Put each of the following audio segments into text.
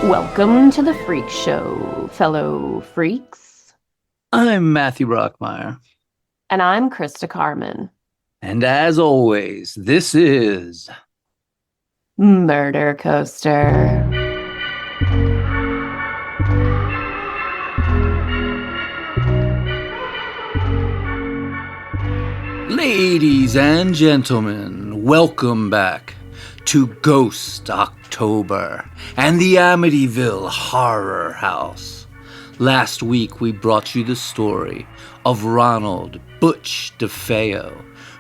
Welcome to the Freak Show, fellow freaks. I'm Matthew Brockmeyer. And I'm Christa Carmen. And as always, this is Murder Coaster. Ladies and gentlemen, welcome back to Ghost October and the Amityville Horror House. Last week we brought you the story of Ronald Butch DeFeo,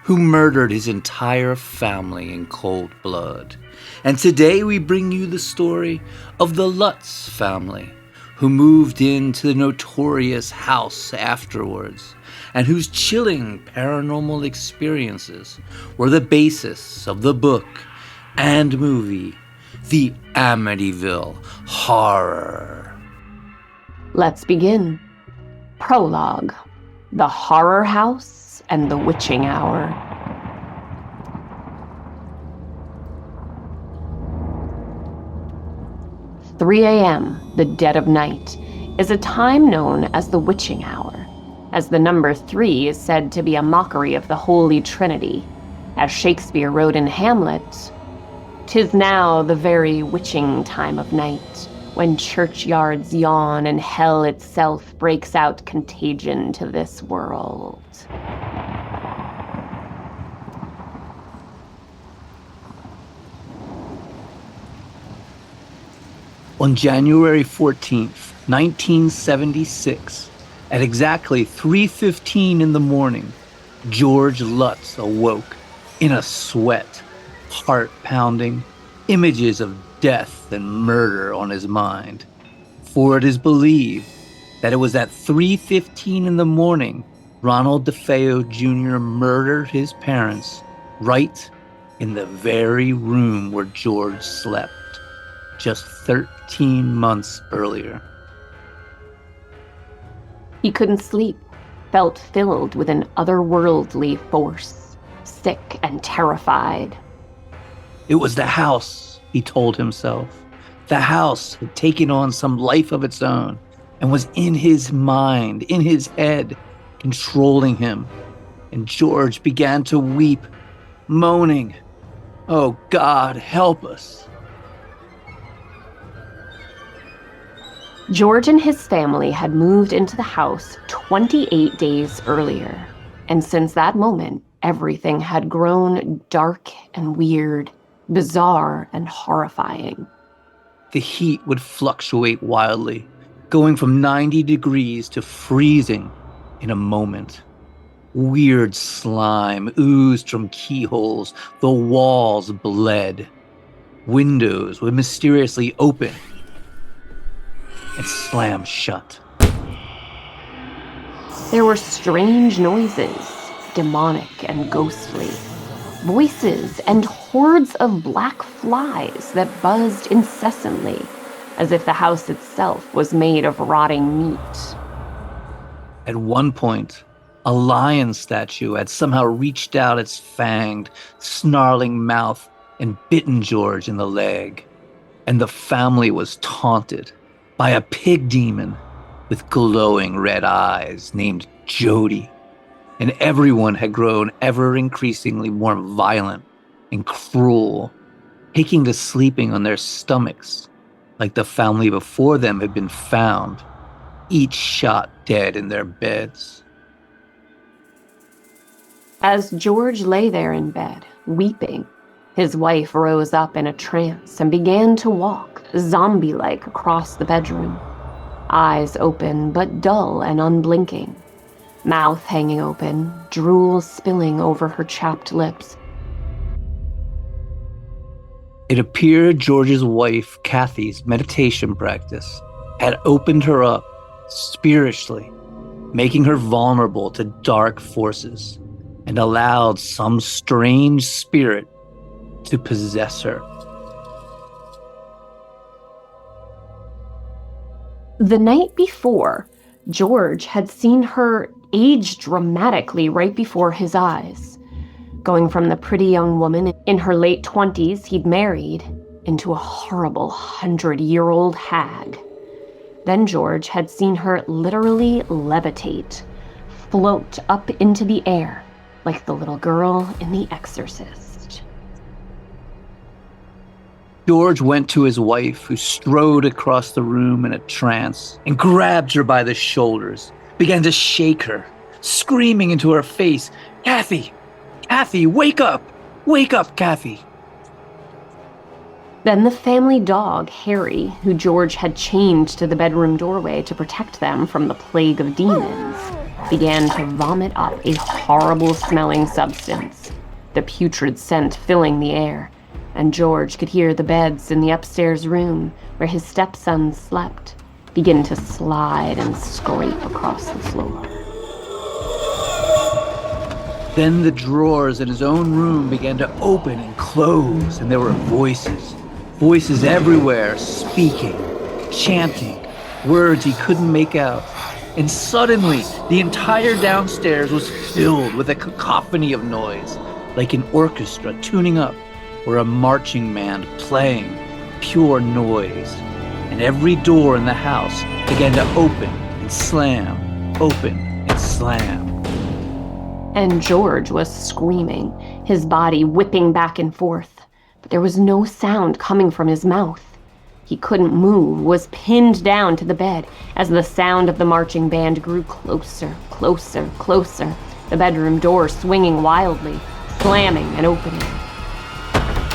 who murdered his entire family in cold blood. And today we bring you the story of the Lutz family, who moved into the notorious house afterwards, and whose chilling paranormal experiences were the basis of the book and movie, The Amityville Horror. Let's begin. Prologue. The Horror House and the Witching Hour. "3 a.m., the dead of night, is a time known as the Witching Hour, as the number 3 is said to be a mockery of the Holy Trinity. As Shakespeare wrote in Hamlet, "'Tis now the very witching time of night, when churchyards yawn and hell itself breaks out contagion to this world." On January 14th, 1976, at exactly 3:15 in the morning, George Lutz awoke in a sweat, heart pounding, images of death and murder on his mind. For it is believed that it was at 3:15 in the morning Ronald DeFeo Jr. murdered his parents right in the very room where George slept just 13 months earlier. He couldn't sleep, felt filled with an otherworldly force, sick and terrified. It was the house, he told himself. The house had taken on some life of its own and was in his mind, in his head, controlling him. And George began to weep, moaning, "Oh God, help us." George and his family had moved into the house 28 days earlier, and since that moment, everything had grown dark and weird, bizarre and horrifying. The heat would fluctuate wildly, going from 90 degrees to freezing in a moment. Weird slime oozed from keyholes, the walls bled. Windows would mysteriously open and slam shut. There were strange noises, demonic and ghostly, voices and hordes of black flies that buzzed incessantly, as if the house itself was made of rotting meat. At one point, a lion statue had somehow reached out its fanged, snarling mouth and bitten George in the leg, and the family was taunted by a pig demon with glowing red eyes named Jody, and everyone had grown ever increasingly more violent and cruel, taking to sleeping on their stomachs like the family before them had been found, each shot dead in their beds. As George lay there in bed, weeping, his wife rose up in a trance and began to walk, zombie-like, across the bedroom. Eyes open but dull and unblinking. Mouth hanging open, drool spilling over her chapped lips. It appeared George's wife, Kathy's meditation practice had opened her up spiritually, making her vulnerable to dark forces, and allowed some strange spirit to possess her. The night before, George had seen her age dramatically right before his eyes, going from the pretty young woman in her late 20s he'd married into a horrible 100-year-old hag. Then George had seen her literally levitate, float up into the air like the little girl in The Exorcist. George went to his wife, who strode across the room in a trance, and grabbed her by the shoulders, began to shake her, screaming into her face, "Kathy! Kathy, wake up! Wake up, Kathy!" Then the family dog, Harry, who George had chained to the bedroom doorway to protect them from the plague of demons, began to vomit up a horrible-smelling substance, the putrid scent filling the air, and George could hear the beds in the upstairs room where his stepsons slept begin to slide and scrape across the floor. Then the drawers in his own room began to open and close, and there were voices. Voices everywhere, speaking, chanting, words he couldn't make out. And suddenly, the entire downstairs was filled with a cacophony of noise, like an orchestra tuning up, or a marching band playing, pure noise. And every door in the house began to open and slam, open and slam. And George was screaming, his body whipping back and forth. But there was no sound coming from his mouth. He couldn't move, was pinned down to the bed as the sound of the marching band grew closer, closer, closer, the bedroom door swinging wildly, slamming and opening.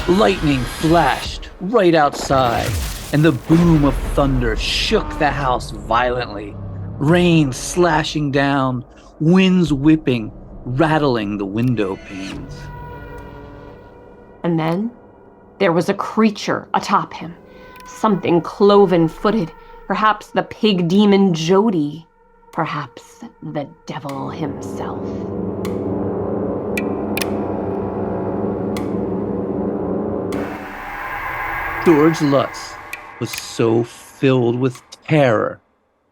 Lightning flashed right outside, and the boom of thunder shook the house violently. Rain slashing down, winds whipping, rattling the window panes. And then there was a creature atop him, something cloven-footed, perhaps the pig demon Jody, perhaps the devil himself. George Lutz was so filled with terror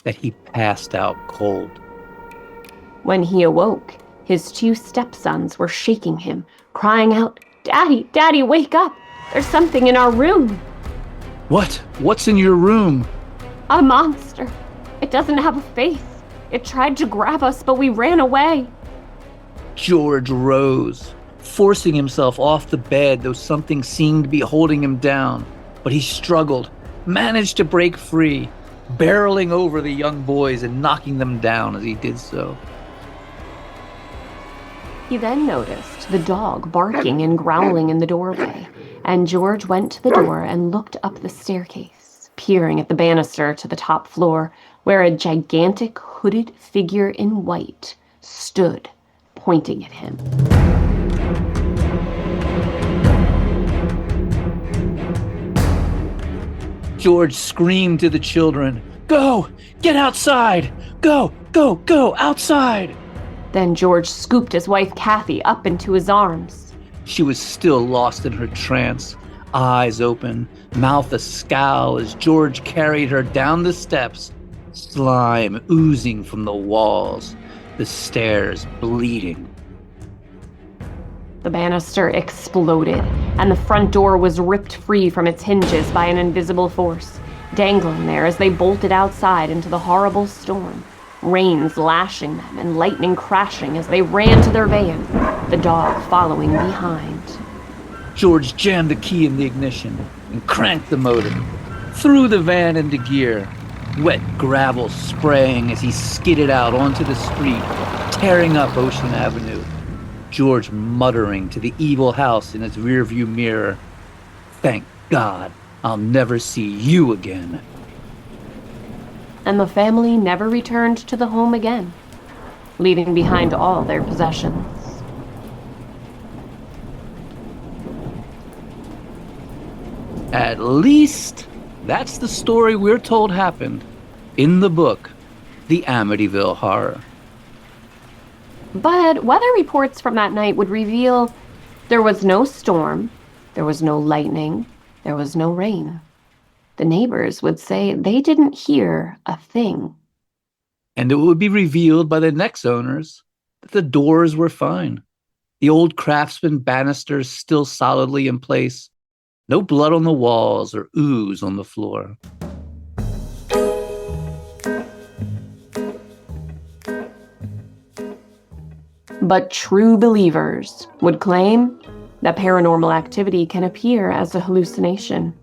that he passed out cold. When he awoke, his two stepsons were shaking him, crying out, "Daddy, Daddy, wake up! There's something in our room!" "What? What's in your room?" "A monster. It doesn't have a face. It tried to grab us, but we ran away." George rose, forcing himself off the bed, though something seemed to be holding him down. But he struggled, managed to break free, barreling over the young boys and knocking them down as he did so. He then noticed the dog barking and growling in the doorway, and George went to the door and looked up the staircase, peering at the banister to the top floor, where a gigantic hooded figure in white stood, pointing at him. George screamed to the children, "Go! Get outside! Go! Go! Go! Outside!" Then George scooped his wife Kathy up into his arms. She was still lost in her trance, eyes open, mouth a scowl as George carried her down the steps, slime oozing from the walls, the stairs bleeding. The banister exploded, and the front door was ripped free from its hinges by an invisible force, dangling there as they bolted outside into the horrible storm, rains lashing them and lightning crashing as they ran to their van, the dog following behind. George jammed the key in the ignition and cranked the motor, threw the van into gear, wet gravel spraying as he skidded out onto the street, tearing up Ocean Avenue. George muttering to the evil house in his rearview mirror, "Thank God, I'll never see you again." And the family never returned to the home again, leaving behind all their possessions. At least, that's the story we're told happened in the book, The Amityville Horror. But weather reports from that night would reveal there was no storm, there was no lightning, there was no rain. The neighbors would say they didn't hear a thing. And it would be revealed by the next owners that the doors were fine. The old craftsman banisters still solidly in place. No blood on the walls or ooze on the floor. But true believers would claim that paranormal activity can appear as a hallucination.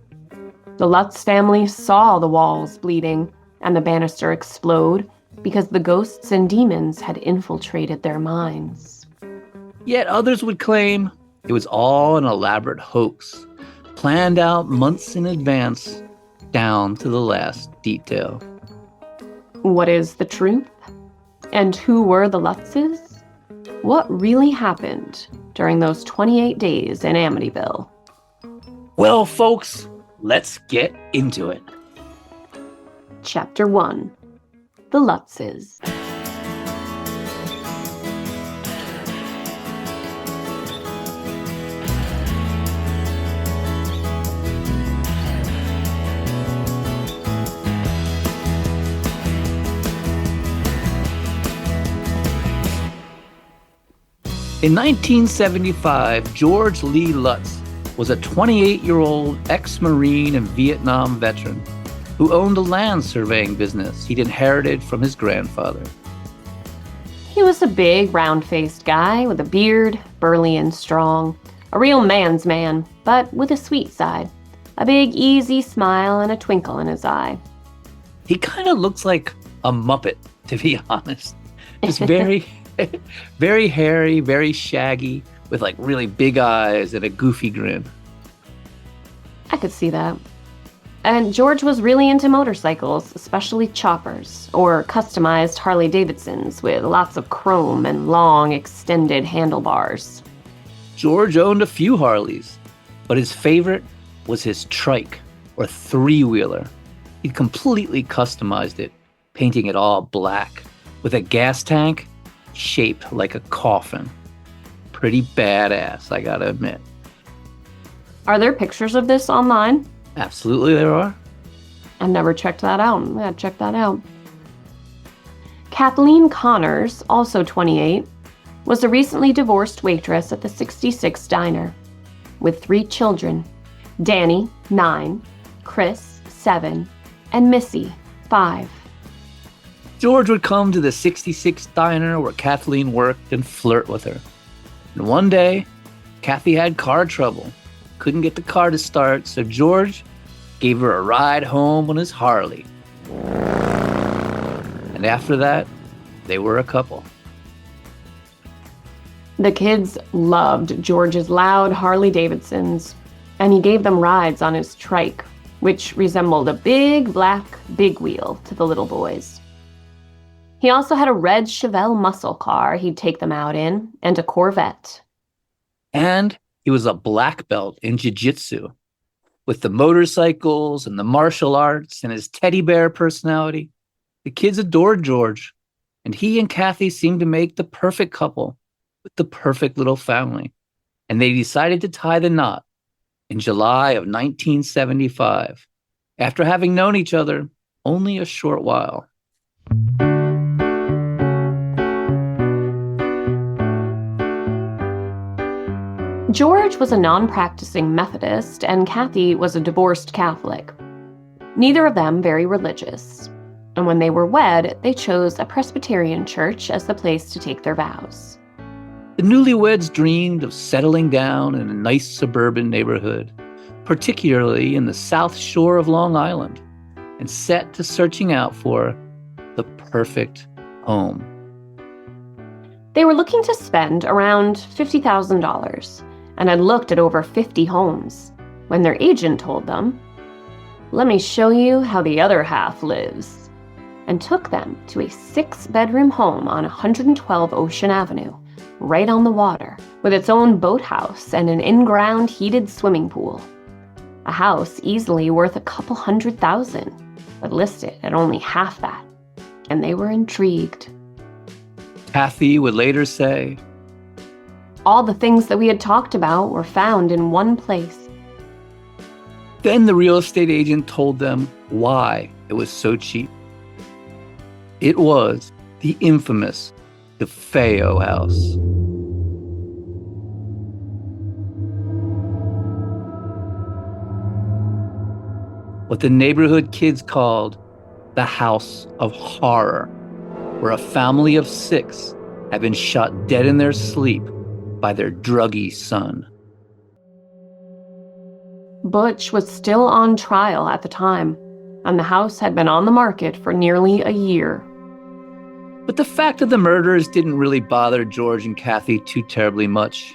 The Lutz family saw the walls bleeding and the banister explode because the ghosts and demons had infiltrated their minds. Yet others would claim it was all an elaborate hoax, planned out months in advance, down to the last detail. What is the truth? And who were the Lutzes? What really happened during those 28 days in Amityville? Well, folks, let's get into it. Chapter 1. The Lutzes. In 1975, George Lee Lutz was a 28-year-old ex-Marine and Vietnam veteran who owned a land surveying business he'd inherited from his grandfather. He was a big, round-faced guy with a beard, burly and strong, a real man's man, but with a sweet side, a big, easy smile and a twinkle in his eye. He kind of looks like a Muppet, to be honest. Just very, very hairy, very shaggy, with like really big eyes and a goofy grin. I could see that. And George was really into motorcycles, especially choppers, or customized Harley-Davidsons with lots of chrome and long, extended handlebars. George owned a few Harleys, but his favorite was his trike, or three-wheeler. He'd completely customized it, painting it all black, with a gas tank shaped like a coffin. Pretty badass, I gotta admit. Are there pictures of this online? Absolutely there are. I've never checked that out. I'm gonna check that out. Kathleen Connors, also 28, was a recently divorced waitress at the 66 Diner, with 3 children, Danny, 9, Chris, 7, and Missy, 5. George would come to the 66 Diner where Kathleen worked and flirt with her. And one day, Kathy had car trouble. Couldn't get the car to start, so George gave her a ride home on his Harley. And after that, they were a couple. The kids loved George's loud Harley-Davidsons, and he gave them rides on his trike, which resembled a big black big wheel to the little boys. He also had a red Chevelle muscle car he'd take them out in, and a Corvette. And he was a black belt in jiu-jitsu. With the motorcycles and the martial arts and his teddy bear personality, the kids adored George, and he and Kathy seemed to make the perfect couple with the perfect little family. And they decided to tie the knot in July of 1975, after having known each other only a short while. George was a non-practicing Methodist, and Kathy was a divorced Catholic. Neither of them very religious. And when they were wed, they chose a Presbyterian church as the place to take their vows. The newlyweds dreamed of settling down in a nice suburban neighborhood, particularly in the South Shore of Long Island, and set to searching out for the perfect home. They were looking to spend around $50,000 and had looked at over 50 homes when their agent told them, "Let me show you how the other half lives," and took them to a 6-bedroom home on 112 Ocean Avenue, right on the water, with its own boathouse and an in-ground heated swimming pool. A house easily worth a couple $100,000, but listed at only half that, and they were intrigued. Kathy would later say, All the things that we had talked about were found in one place. Then the real estate agent told them why it was so cheap. It was the infamous DeFeo house. what the neighborhood kids called the House of Horror, where a family of 6 had been shot dead in their sleep by their druggy son. Butch was still on trial at the time, and the house had been on the market for nearly a year. But the fact of the murders didn't really bother George and Kathy too terribly much.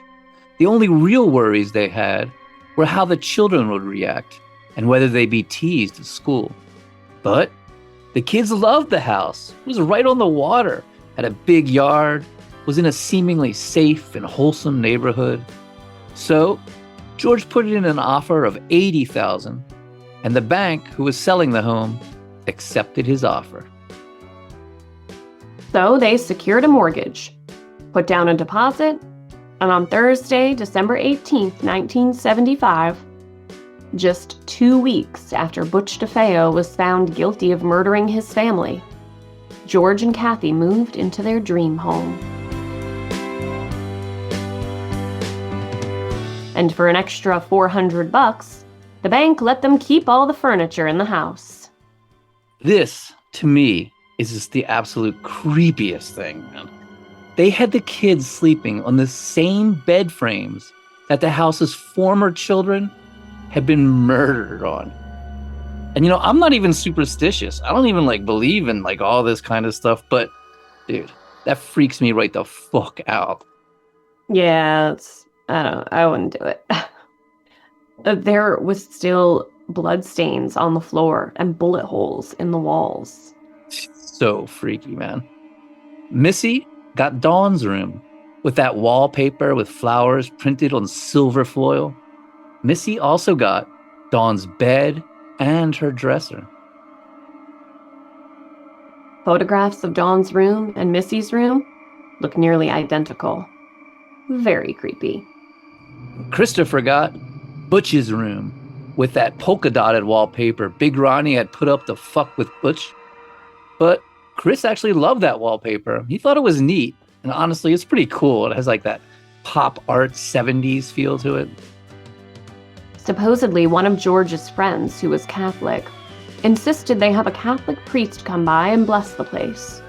The only real worries they had were how the children would react and whether they'd be teased at school. But the kids loved the house. It was right on the water, had a big yard, was in a seemingly safe and wholesome neighborhood. So George put in an offer of $80,000, and the bank, who was selling the home, accepted his offer. So they secured a mortgage, put down a deposit, and on Thursday, December 18th, 1975, just 2 weeks after Butch DeFeo was found guilty of murdering his family, George and Kathy moved into their dream home. And for an extra $400, the bank let them keep all the furniture in the house. This, to me, is just the absolute creepiest thing, man. They had the kids sleeping on the same bed frames that the house's former children had been murdered on. And I'm not even superstitious. I don't even believe in all this kind of stuff, but dude, that freaks me right the fuck out. Yeah, I wouldn't do it. There was still blood stains on the floor and bullet holes in the walls. So freaky, man. Missy got Dawn's room with that wallpaper with flowers printed on silver foil. Missy also got Dawn's bed and her dresser. Photographs of Dawn's room and Missy's room look nearly identical. Very creepy. Christa forgot Butch's room with that polka-dotted wallpaper Big Ronnie had put up to fuck with Butch. But Chris actually loved that wallpaper. He thought it was neat. And honestly, it's pretty cool. It has that pop art 70s feel to it. Supposedly, one of George's friends, who was Catholic, insisted they have a Catholic priest come by and bless the place.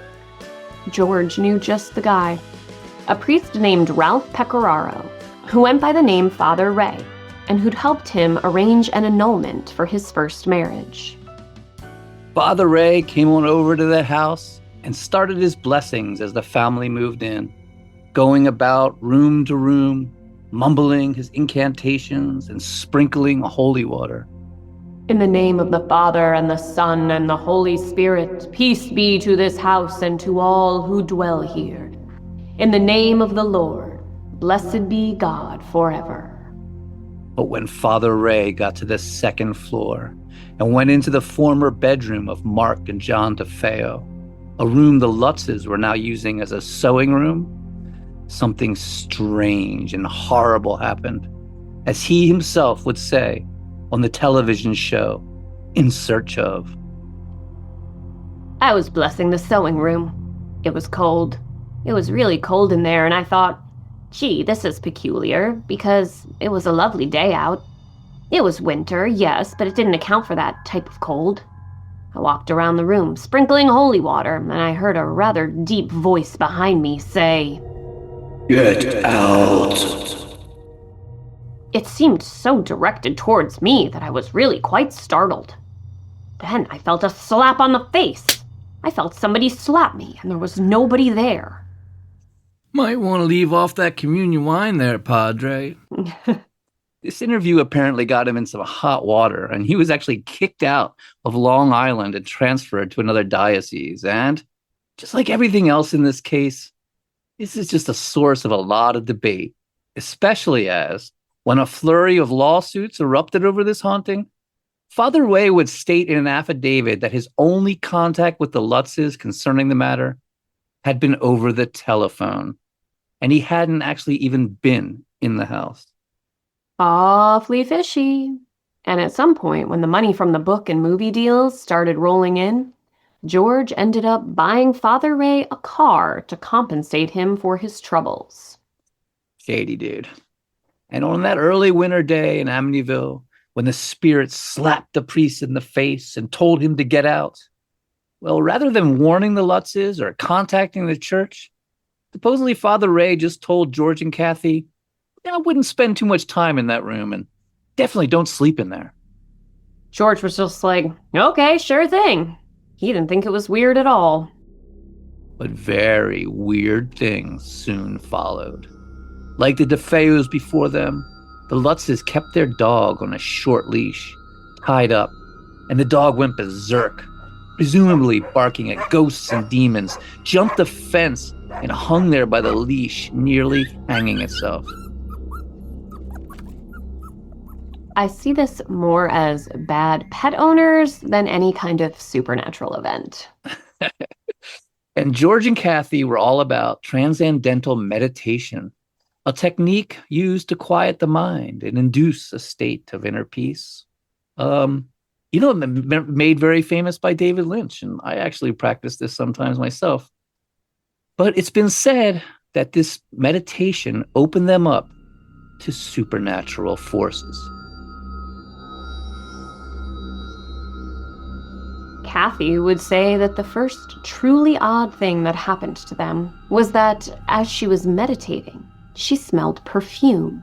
George knew just the guy. A priest named Ralph Pecoraro, who went by the name Father Ray, and who'd helped him arrange an annulment for his first marriage. Father Ray came on over to the house and started his blessings as the family moved in, going about room to room, mumbling his incantations and sprinkling holy water. In the name of the Father and the Son and the Holy Spirit, peace be to this house and to all who dwell here. In the name of the Lord, blessed be God forever. But when Father Ray got to the second floor and went into the former bedroom of Mark and John DeFeo, a room the Lutzes were now using as a sewing room, something strange and horrible happened, as he himself would say on the television show, In Search of. I was blessing the sewing room. It was cold. It was really cold in there, and I thought, gee, this is peculiar, because it was a lovely day out. It was winter, yes, but it didn't account for that type of cold. I walked around the room, sprinkling holy water, and I heard a rather deep voice behind me say, "Get out." It seemed so directed towards me that I was really quite startled. Then I felt a slap on the face. I felt somebody slap me, and there was nobody there. Might want to leave off that communion wine there, Padre. This interview apparently got him in some hot water, and he was actually kicked out of Long Island and transferred to another diocese. And just like everything else in this case, this is just a source of a lot of debate, especially as, when a flurry of lawsuits erupted over this haunting, Father Ray would state in an affidavit that his only contact with the Lutzes concerning the matter had been over the telephone, and he hadn't actually even been in the house. Awfully fishy. And at some point, when the money from the book and movie deals started rolling in, George ended up buying Father Ray a car to compensate him for his troubles. Shady dude. And on that early winter day in Amityville, when the spirit slapped the priest in the face and told him to get out. Well, rather than warning the Lutzes or contacting the church, supposedly Father Ray just told George and Kathy, I wouldn't spend too much time in that room and definitely don't sleep in there. George was just like, okay, sure thing. He didn't think it was weird at all. But very weird things soon followed. Like the DeFeos before them, the Lutzes kept their dog on a short leash, tied up, and the dog went berserk, presumably barking at ghosts and demons, jumped the fence, and hung there by the leash, nearly hanging itself. I see this more as bad pet owners than any kind of supernatural event. And George and Kathy were all about transcendental meditation, a technique used to quiet the mind and induce a state of inner peace. Made very famous by David Lynch, and I actually practice this sometimes myself. But it's been said that this meditation opened them up to supernatural forces. Kathy would say that the first truly odd thing that happened to them was that as she was meditating, she smelled perfume,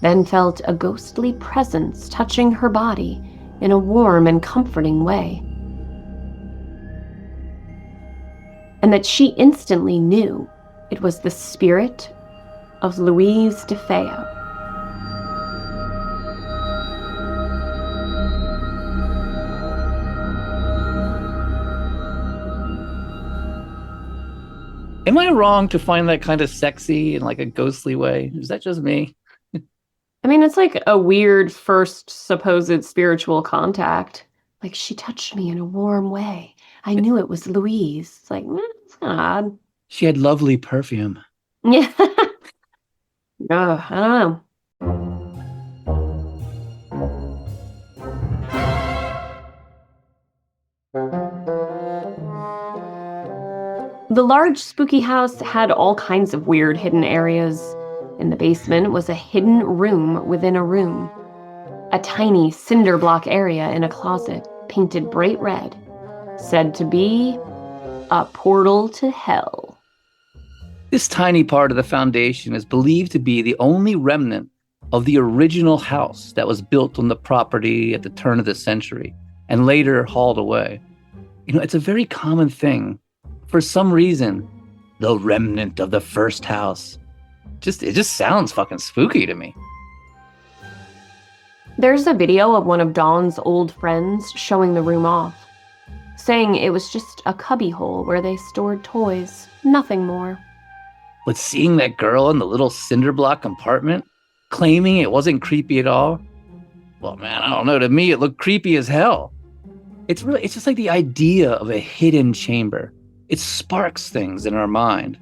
then felt a ghostly presence touching her body in a warm and comforting way. And that she instantly knew it was the spirit of Louise DeFeo. Am I wrong to find that kind of sexy in like a ghostly way? Is that just me? I mean, it's like a weird first supposed spiritual contact. Like, she touched me in a warm way. I knew it was Louise. It's like, it's kind of odd. She had lovely perfume. Yeah. I don't know. The large spooky house had all kinds of weird hidden areas. In the basement was a hidden room within a room. A tiny cinder block area in a closet, painted bright red, said to be a portal to hell. This tiny part of the foundation is believed to be the only remnant of the original house that was built on the property at the turn of the century and later hauled away. It's a very common thing. For some reason, the remnant of the first house. It just sounds fucking spooky to me. There's a video of one of Dawn's old friends showing the room off, saying it was just a cubbyhole where they stored toys, nothing more. But seeing that girl in the little cinder block compartment, claiming it wasn't creepy at all, well, man, I don't know. To me, it looked creepy as hell. It's just like the idea of a hidden chamber. It sparks things in our mind.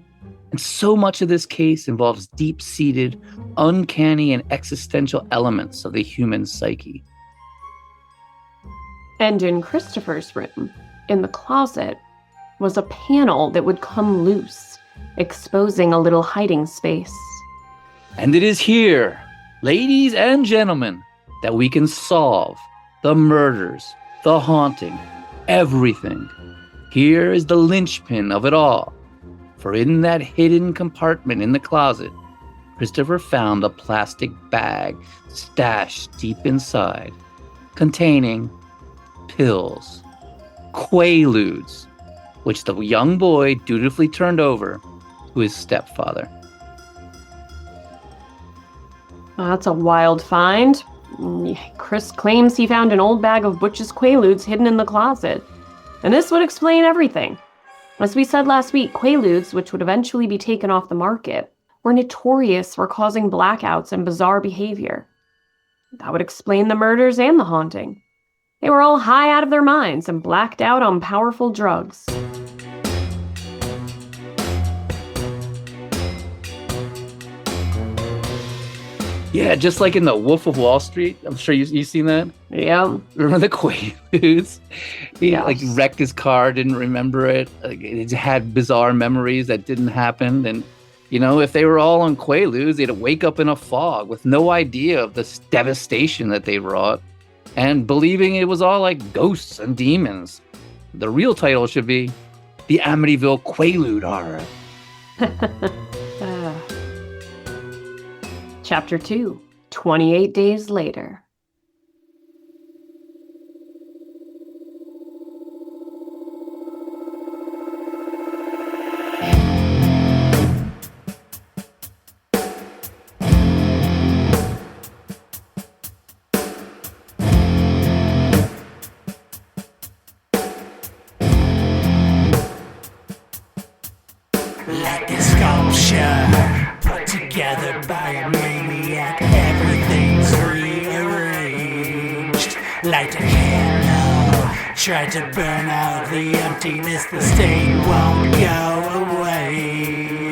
And so much of this case involves deep-seated, uncanny, and existential elements of the human psyche. And in Christopher's room, in the closet, was a panel that would come loose, exposing a little hiding space. And it is here, ladies and gentlemen, that we can solve the murders, the haunting, everything. Here is the linchpin of it all. For in that hidden compartment in the closet, Christopher found a plastic bag stashed deep inside, containing pills, Quaaludes, which the young boy dutifully turned over to his stepfather. That's a wild find. Chris claims he found an old bag of Butch's Quaaludes hidden in the closet. And this would explain everything. As we said last week, Quaaludes, which would eventually be taken off the market, were notorious for causing blackouts and bizarre behavior. That would explain the murders and the haunting. They were all high out of their minds and blacked out on powerful drugs. Yeah, just like in the Wolf of Wall Street. I'm sure you've seen that. Yeah. Remember the Quaaludes? He Yes. wrecked his car, didn't remember it. It had bizarre memories that didn't happen. And, if they were all on Quaaludes, they'd wake up in a fog with no idea of this devastation that they wrought. and believing it was all like ghosts and demons. The real title should be The Amityville Quaalude Horror. Chapter 2, 28 Days Later. Like a sculpture put together by a maniac, everything's rearranged. Light a candle, try to burn out the emptiness, the stain won't go away.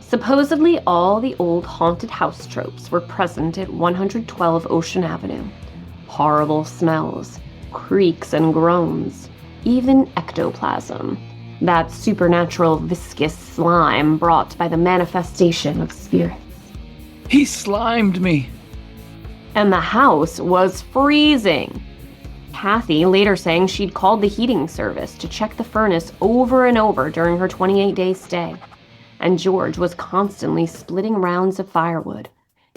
Supposedly, all the old haunted house tropes were present at 112 Ocean Avenue. Horrible smells, creaks and groans, even ectoplasm, that supernatural viscous slime brought by the manifestation of spirits. He slimed me. And the house was freezing. Kathy later saying she'd called the heating service to check the furnace over and over during her 28-day stay. And George was constantly splitting rounds of firewood.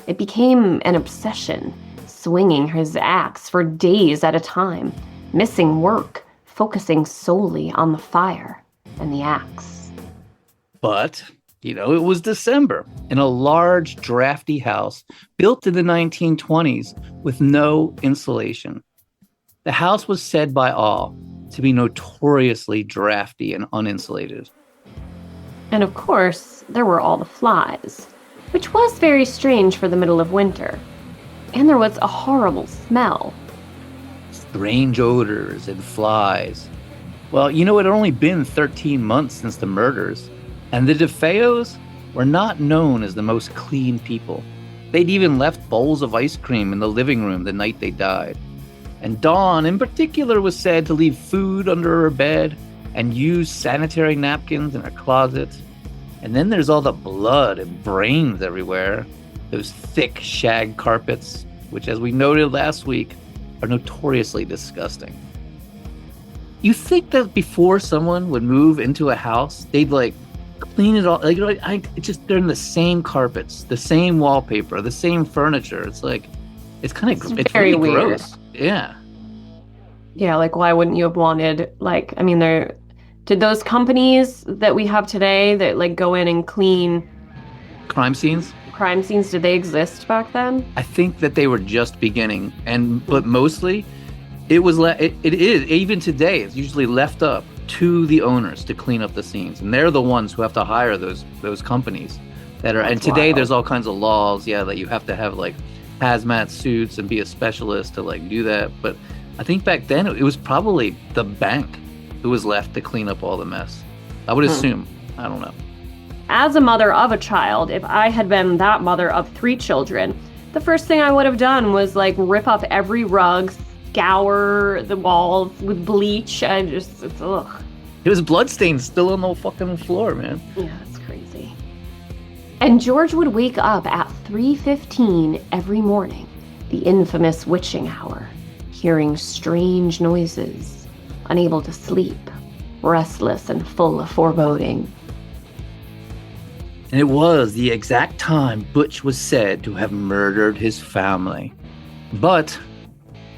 It became an obsession, swinging his axe for days at a time, missing work, focusing solely on the fire and the axe. But, it was December in a large, drafty house built in the 1920s with no insulation. The house was said by all to be notoriously drafty and uninsulated. And of course, there were all the flies, which was very strange for the middle of winter. And there was a horrible smell. Strange odors and flies. Well, it had only been 13 months since the murders, and the DeFeos were not known as the most clean people. They'd even left bowls of ice cream in the living room the night they died. And Dawn, in particular, was said to leave food under her bed and use sanitary napkins in her closet. And then there's all the blood and brains everywhere. Those thick shag carpets, which, as we noted last week, are notoriously disgusting. You think that before someone would move into a house, they'd clean it all? They're in the same carpets, the same wallpaper, the same furniture. It's it's very really weird. gross. Yeah. Yeah, why wouldn't you have wanted, did those companies that we have today that go in and clean Crime scenes? crime scenes, did they exist back then? I think that they were just beginning, but mostly it was it is even today. It's usually left up to the owners to clean up the scenes, and they're the ones who have to hire those companies that are. That's and today wild. there's all kinds of laws, that you have to have hazmat suits and be a specialist to do that. But I think back then it was probably the bank who was left to clean up all the mess. I would assume. I don't know. As a mother of a child, if I had been that mother of 3 children, the first thing I would have done was rip up every rug, scour the walls with bleach. It's ugh. It was bloodstains still on the fucking floor, man. Yeah, that's crazy. And George would wake up at 3:15 every morning, the infamous witching hour, hearing strange noises, unable to sleep, restless and full of foreboding. And it was the exact time Butch was said to have murdered his family. But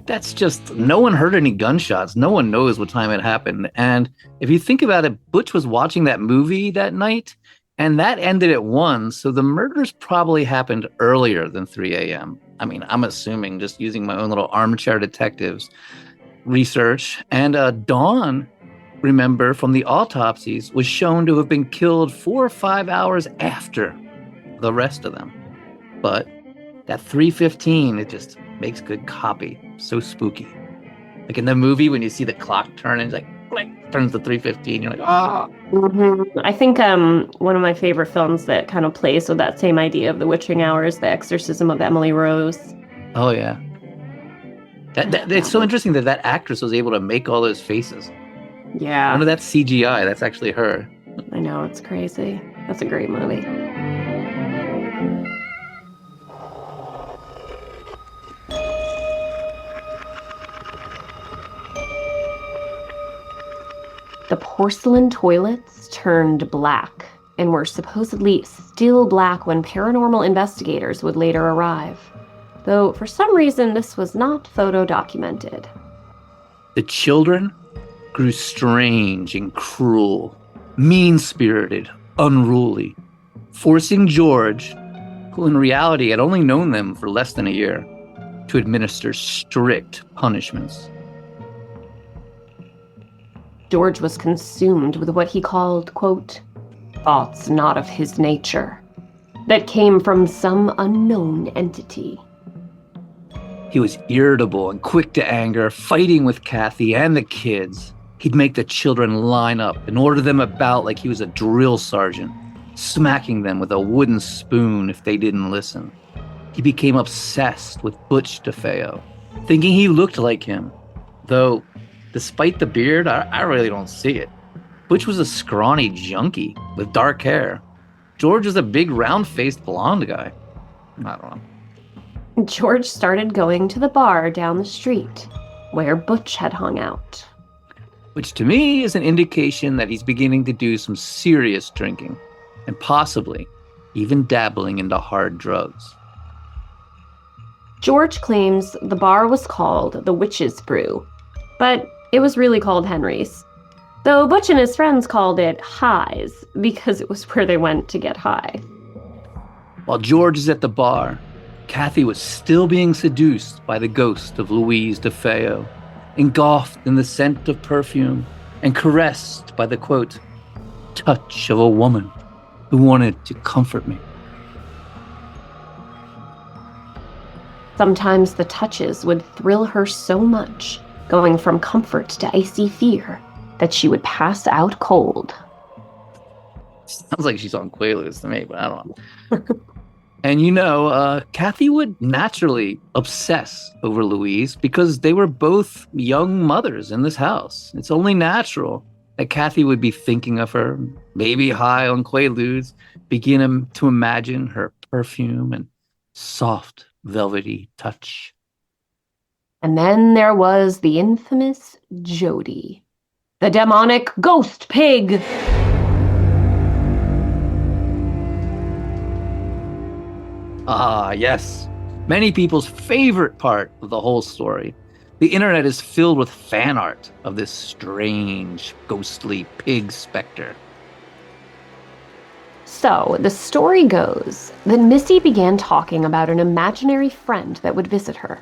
that's just, no one heard any gunshots. No one knows what time it happened. And if you think about it, Butch was watching that movie that night, and that ended at 1. So the murders probably happened earlier than 3 a.m. I mean, I'm assuming, just using my own little armchair detectives research. And Dawn, remember, from the autopsies, was shown to have been killed 4 or 5 hours after the rest of them. But that 3:15, it just makes good copy. So spooky. Like in the movie, when you see the clock turn, it's click, turns to 3:15. You're like, ah. Mm-hmm. I think one of my favorite films that kind of plays with that same idea of the witching hour is The Exorcism of Emily Rose. Oh yeah. That it's so interesting that actress was able to make all those faces. Yeah. None of that CGI. That's actually her. I know, it's crazy. That's a great movie. The porcelain toilets turned black and were supposedly still black when paranormal investigators would later arrive. Though for some reason this was not photo documented. The children grew strange and cruel, mean-spirited, unruly, forcing George, who in reality had only known them for less than a year, to administer strict punishments. George was consumed with what he called, quote, thoughts not of his nature, that came from some unknown entity. He was irritable and quick to anger, fighting with Kathy and the kids. He'd make the children line up and order them about like he was a drill sergeant, smacking them with a wooden spoon if they didn't listen. He became obsessed with Butch DeFeo, thinking he looked like him. Though, despite the beard, I really don't see it. Butch was a scrawny junkie with dark hair. George was a big, round-faced blonde guy. I don't know. George started going to the bar down the street, where Butch had hung out. Which to me is an indication that he's beginning to do some serious drinking, and possibly even dabbling into hard drugs. George claims the bar was called the Witch's Brew, but it was really called Henry's. Though Butch and his friends called it Highs, because it was where they went to get high. While George is at the bar, Kathy was still being seduced by the ghost of Louise DeFeo, engulfed in the scent of perfume and caressed by the, quote, touch of a woman who wanted to comfort me. Sometimes the touches would thrill her so much, going from comfort to icy fear, that she would pass out cold. Sounds like she's on Quaaludes to me, but I don't know. And Kathy would naturally obsess over Louise because they were both young mothers in this house. It's only natural that Kathy would be thinking of her, maybe high on Quaaludes, begin to imagine her perfume and soft, velvety touch. And then there was the infamous Jody, the demonic ghost pig. Ah, yes. Many people's favorite part of the whole story. The internet is filled with fan art of this strange, ghostly pig specter. So, the story goes that Missy began talking about an imaginary friend that would visit her,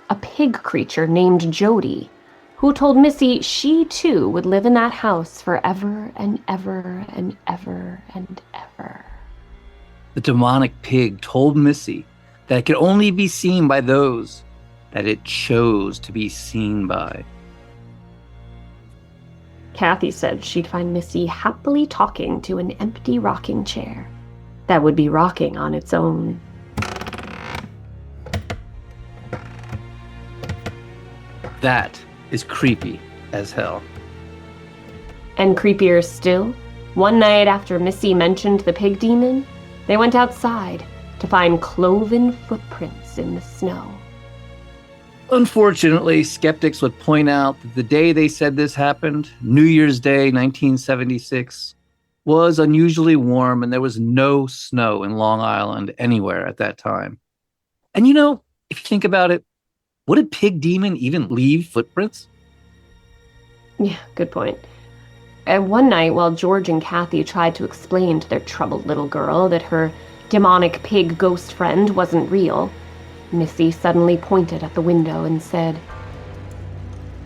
a pig creature named Jody, who told Missy she too would live in that house forever and ever and ever and ever. The demonic pig told Missy that it could only be seen by those that it chose to be seen by. Kathy said she'd find Missy happily talking to an empty rocking chair that would be rocking on its own. That is creepy as hell. And creepier still, one night after Missy mentioned the pig demon, they went outside to find cloven footprints in the snow. Unfortunately, skeptics would point out that the day they said this happened, New Year's Day, 1976, was unusually warm and there was no snow in Long Island anywhere at that time. And if you think about it, would a pig demon even leave footprints? Yeah, good point. And one night, while George and Kathy tried to explain to their troubled little girl that her demonic pig ghost friend wasn't real, Missy suddenly pointed at the window and said,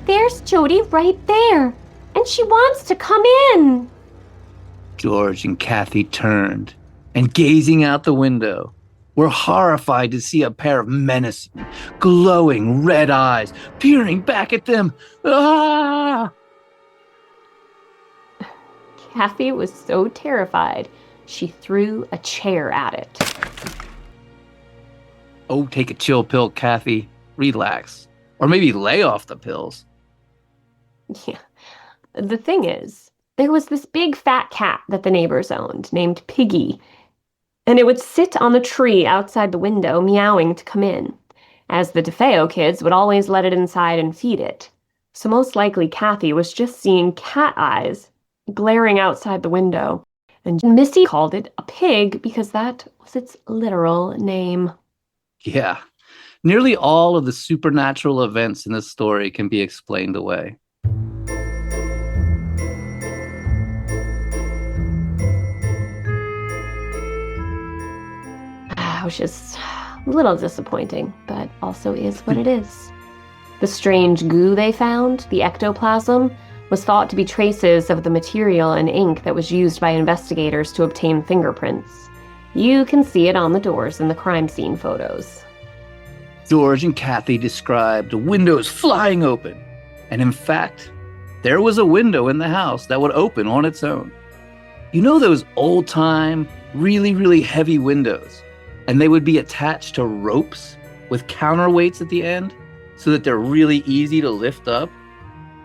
"There's Jody right there, and she wants to come in." George and Kathy turned, and gazing out the window, were horrified to see a pair of menacing, glowing red eyes peering back at them. Ah! Kathy was so terrified, she threw a chair at it. Oh, take a chill pill, Kathy. Relax. Or maybe lay off the pills. Yeah. The thing is, there was this big fat cat that the neighbors owned named Piggy, and it would sit on the tree outside the window meowing to come in, as the DeFeo kids would always let it inside and feed it. So most likely Kathy was just seeing cat eyes glaring outside the window, and Missy called it a pig because that was its literal name. Yeah, nearly all of the supernatural events in this story can be explained away. Which is a little disappointing, but also is what it is. The strange goo they found, the ectoplasm, was thought to be traces of the material and ink that was used by investigators to obtain fingerprints. You can see it on the doors in the crime scene photos. George and Kathy described windows flying open, and in fact, there was a window in the house that would open on its own. You know those old-time, really, really heavy windows? And they would be attached to ropes with counterweights at the end so that they're really easy to lift up.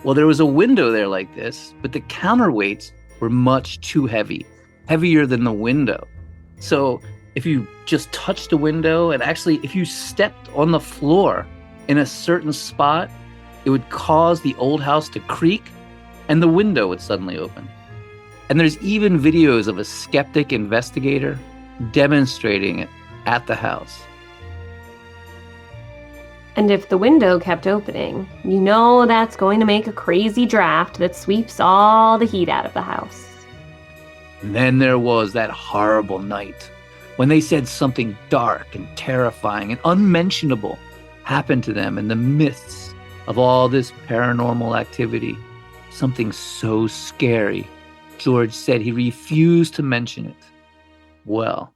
Well, there was a window there like this, but the counterweights were much too heavy, heavier than the window. So if you just touched the window, and actually if you stepped on the floor in a certain spot, it would cause the old house to creak and the window would suddenly open. And there's even videos of a skeptic investigator demonstrating it at the house. And if the window kept opening, you know that's going to make a crazy draft that sweeps all the heat out of the house. And then there was that horrible night when they said something dark and terrifying and unmentionable happened to them in the midst of all this paranormal activity. Something so scary, George said he refused to mention it. Well,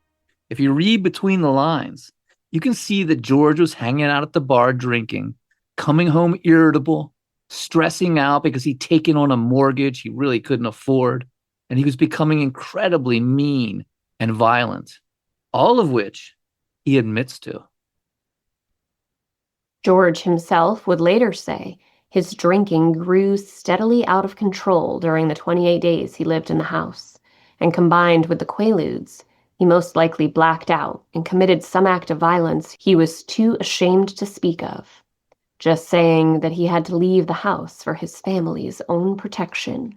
if you read between the lines, you can see that George was hanging out at the bar drinking, coming home irritable, stressing out because he'd taken on a mortgage he really couldn't afford, and he was becoming incredibly mean and violent, all of which he admits to. George himself would later say his drinking grew steadily out of control during the 28 days he lived in the house, and combined with the Quaaludes, he most likely blacked out and committed some act of violence he was too ashamed to speak of, just saying that he had to leave the house for his family's own protection.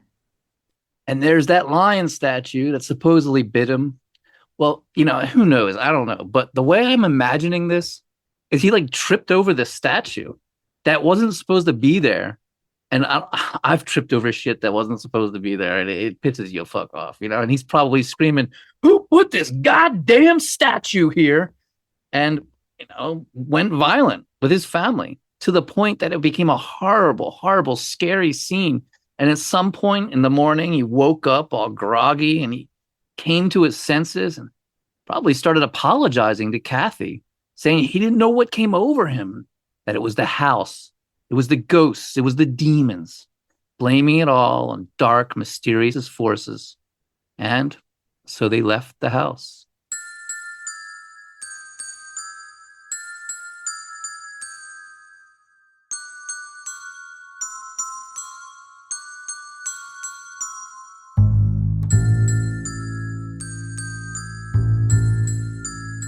And there's that lion statue that supposedly bit him. Well, who knows? I don't know. But the way I'm imagining this is he tripped over the statue that wasn't supposed to be there. And I've tripped over shit that wasn't supposed to be there, and it pisses you fuck off, and he's probably screaming, "Who put this goddamn statue here?" And, went violent with his family to the point that it became a horrible, horrible, scary scene. And at some point in the morning, he woke up all groggy and he came to his senses and probably started apologizing to Kathy, saying he didn't know what came over him, that it was the house. It was the ghosts, it was the demons, blaming it all on dark, mysterious forces. And so they left the house.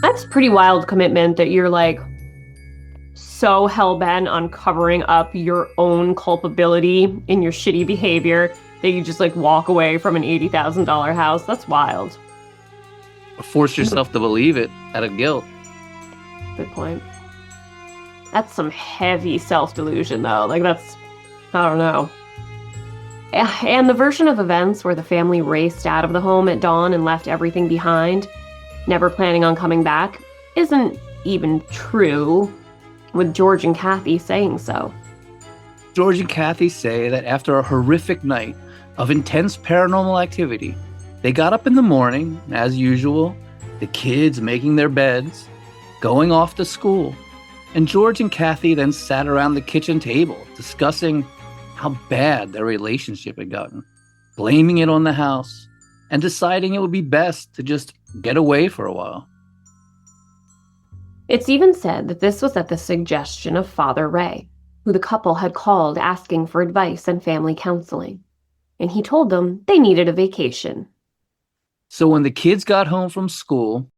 That's a pretty wild commitment that you're so hell-bent on covering up your own culpability in your shitty behavior that you just walk away from an $80,000 house. That's wild. Force yourself to believe it out of guilt. Good point. That's some heavy self-delusion though. I don't know. And the version of events where the family raced out of the home at dawn and left everything behind, never planning on coming back, isn't even true, with George and Kathy saying so. George and Kathy say that after a horrific night of intense paranormal activity, they got up in the morning, as usual, the kids making their beds, going off to school, and George and Kathy then sat around the kitchen table discussing how bad their relationship had gotten, blaming it on the house, and deciding it would be best to just get away for a while. It's even said that this was at the suggestion of Father Ray, who the couple had called asking for advice and family counseling, and he told them they needed a vacation. So when the kids got home from school,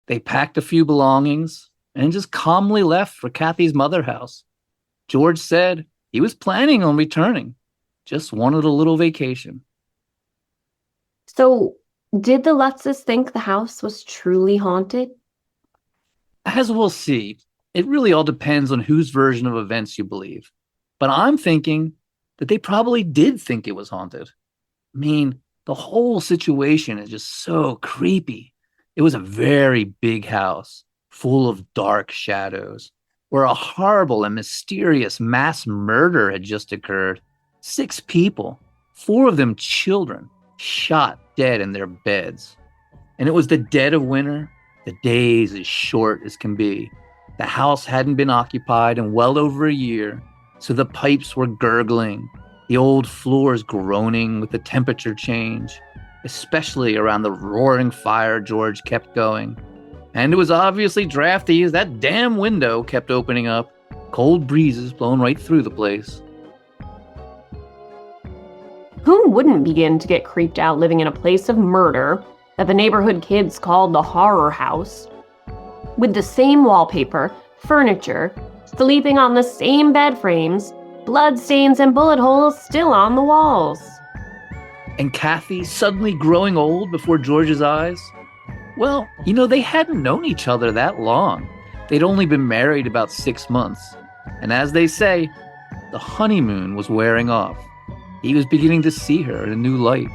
they packed a few belongings and just calmly left for Kathy's mother house. George said he was planning on returning, just wanted a little vacation. So, did the Lutzes think the house was truly haunted? As we'll see, it really all depends on whose version of events you believe. But I'm thinking that they probably did think it was haunted. I mean, the whole situation is just so creepy. It was a very big house, full of dark shadows, where a horrible and mysterious mass murder had just occurred. 6 people, 4 of them children, shot dead in their beds. And it was the dead of winter, the days as short as can be. The house hadn't been occupied in well over a year, so the pipes were gurgling, the old floors groaning with the temperature change, especially around the roaring fire George kept going. And it was obviously drafty as that damn window kept opening up, cold breezes blowing right through the place. Who wouldn't begin to get creeped out living in a place of murder that the neighborhood kids called the horror house? With the same wallpaper, furniture, sleeping on the same bed frames, blood stains and bullet holes still on the walls. And Kathy suddenly growing old before George's eyes? Well, they hadn't known each other that long. They'd only been married about 6 months. And as they say, the honeymoon was wearing off. He was beginning to see her in a new light.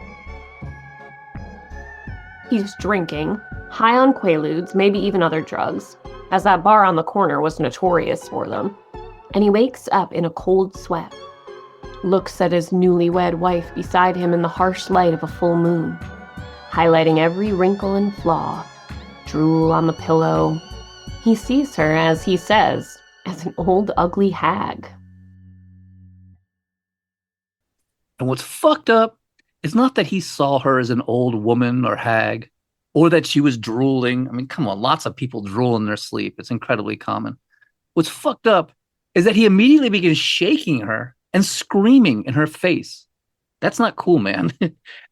He's drinking, high on Quaaludes, maybe even other drugs, as that bar on the corner was notorious for them. And he wakes up in a cold sweat, looks at his newlywed wife beside him in the harsh light of a full moon, highlighting every wrinkle and flaw, drool on the pillow. He sees her, as he says, as an old ugly hag. And what's fucked up is not that he saw her as an old woman or hag, or that she was drooling. I mean, come on, lots of people drool in their sleep. It's incredibly common. What's fucked up is that he immediately begins shaking her and screaming in her face. That's not cool, man.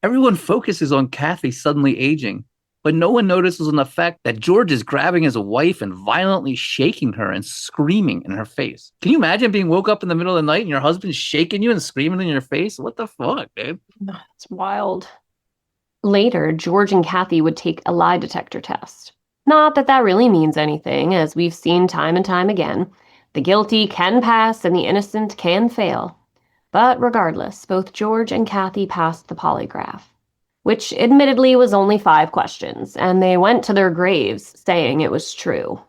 Everyone focuses on Kathy suddenly aging, but no one notices on the fact that George is grabbing his wife and violently shaking her and screaming in her face. Can you imagine being woke up in the middle of the night and your husband's shaking you and screaming in your face? What the fuck, dude? That's wild. Later, George and Kathy would take a lie detector test. Not that that really means anything, as we've seen time and time again. The guilty can pass and the innocent can fail. But regardless, both George and Kathy passed the polygraph, which admittedly was only 5 questions, and they went to their graves saying it was true.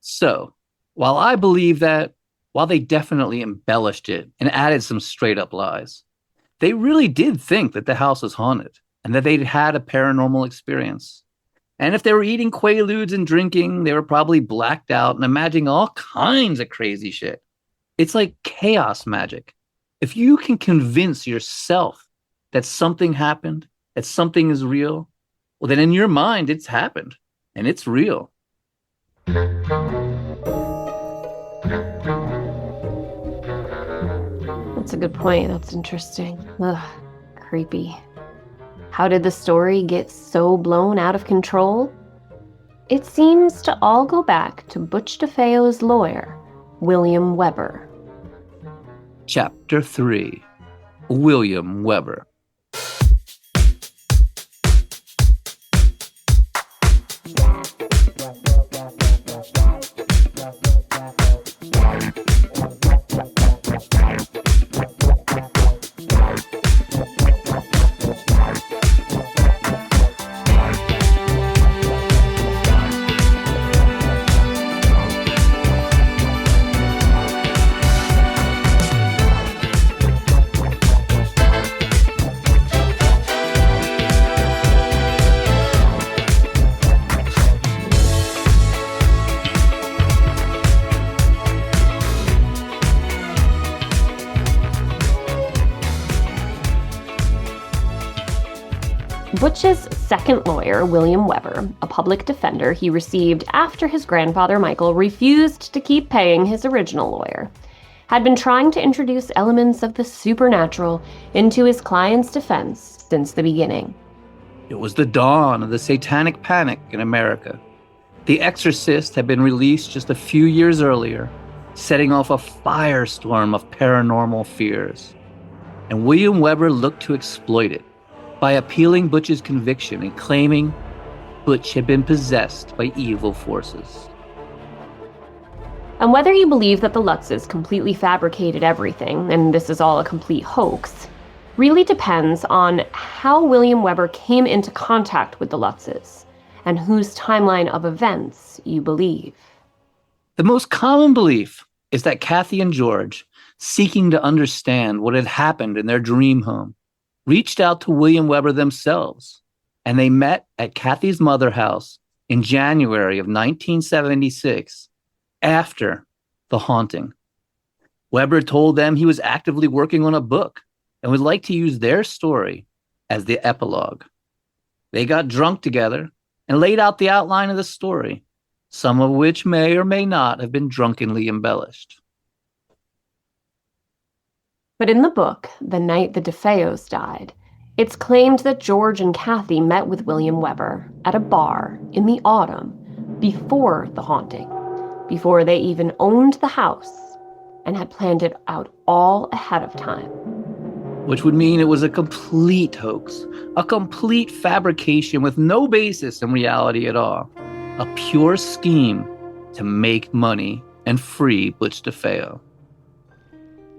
So, while I believe that, while they definitely embellished it and added some straight-up lies, they really did think that the house was haunted and that they'd had a paranormal experience. And if they were eating Quaaludes and drinking, they were probably blacked out and imagining all kinds of crazy shit. It's like chaos magic. If you can convince yourself that something happened, that something is real, well, then in your mind, it's happened and it's real. That's a good point. That's interesting. Ugh, creepy. How did the story get so blown out of control? It seems to all go back to Butch DeFeo's lawyer, William Weber. Chapter 3. William Weber. Butch's second lawyer, William Weber, a public defender he received after his grandfather Michael refused to keep paying his original lawyer, had been trying to introduce elements of the supernatural into his client's defense since the beginning. It was the dawn of the satanic panic in America. The Exorcist had been released just a few years earlier, setting off a firestorm of paranormal fears. And William Weber looked to exploit it by appealing Butch's conviction and claiming Butch had been possessed by evil forces. And whether you believe that the Lutzes completely fabricated everything, and this is all a complete hoax, really depends on how William Weber came into contact with the Lutzes, and whose timeline of events you believe. The most common belief is that Kathy and George, seeking to understand what had happened in their dream home, reached out to William Weber themselves, and they met at Kathy's mother house in January of 1976, after the haunting. Weber told them he was actively working on a book and would like to use their story as the epilogue. They got drunk together and laid out the outline of the story, some of which may or may not have been drunkenly embellished. But in the book, The Night the DeFeos Died, it's claimed that George and Kathy met with William Weber at a bar in the autumn before the haunting, before they even owned the house and had planned it out all ahead of time. Which would mean it was a complete hoax, a complete fabrication with no basis in reality at all, a pure scheme to make money and free Butch DeFeo.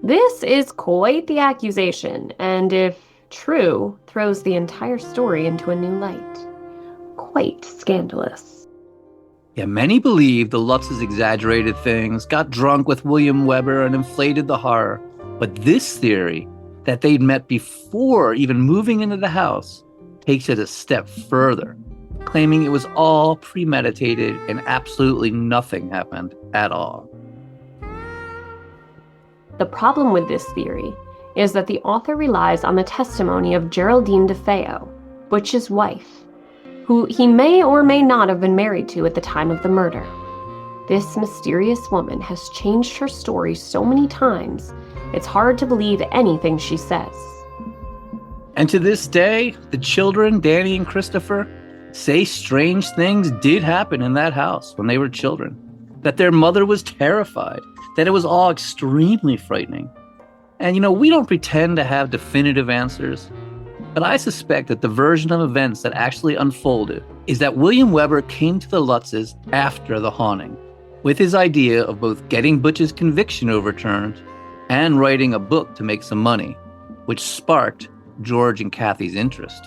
This is quite the accusation, and if true, throws the entire story into a new light. Quite scandalous. Yeah, many believe the Lutzes exaggerated things, got drunk with William Weber, and inflated the horror. But this theory, that they'd met before even moving into the house, takes it a step further, claiming it was all premeditated and absolutely nothing happened at all. The problem with this theory is that the author relies on the testimony of Geraldine DeFeo, Butch's wife, who he may or may not have been married to at the time of the murder. This mysterious woman has changed her story so many times, it's hard to believe anything she says. And to this day, the children, Danny and Christopher, say strange things did happen in that house when they were children, that their mother was terrified, that it was all extremely frightening. And we don't pretend to have definitive answers, but I suspect that the version of events that actually unfolded is that William Weber came to the Lutzes after the haunting, with his idea of both getting Butch's conviction overturned and writing a book to make some money, which sparked George and Kathy's interest.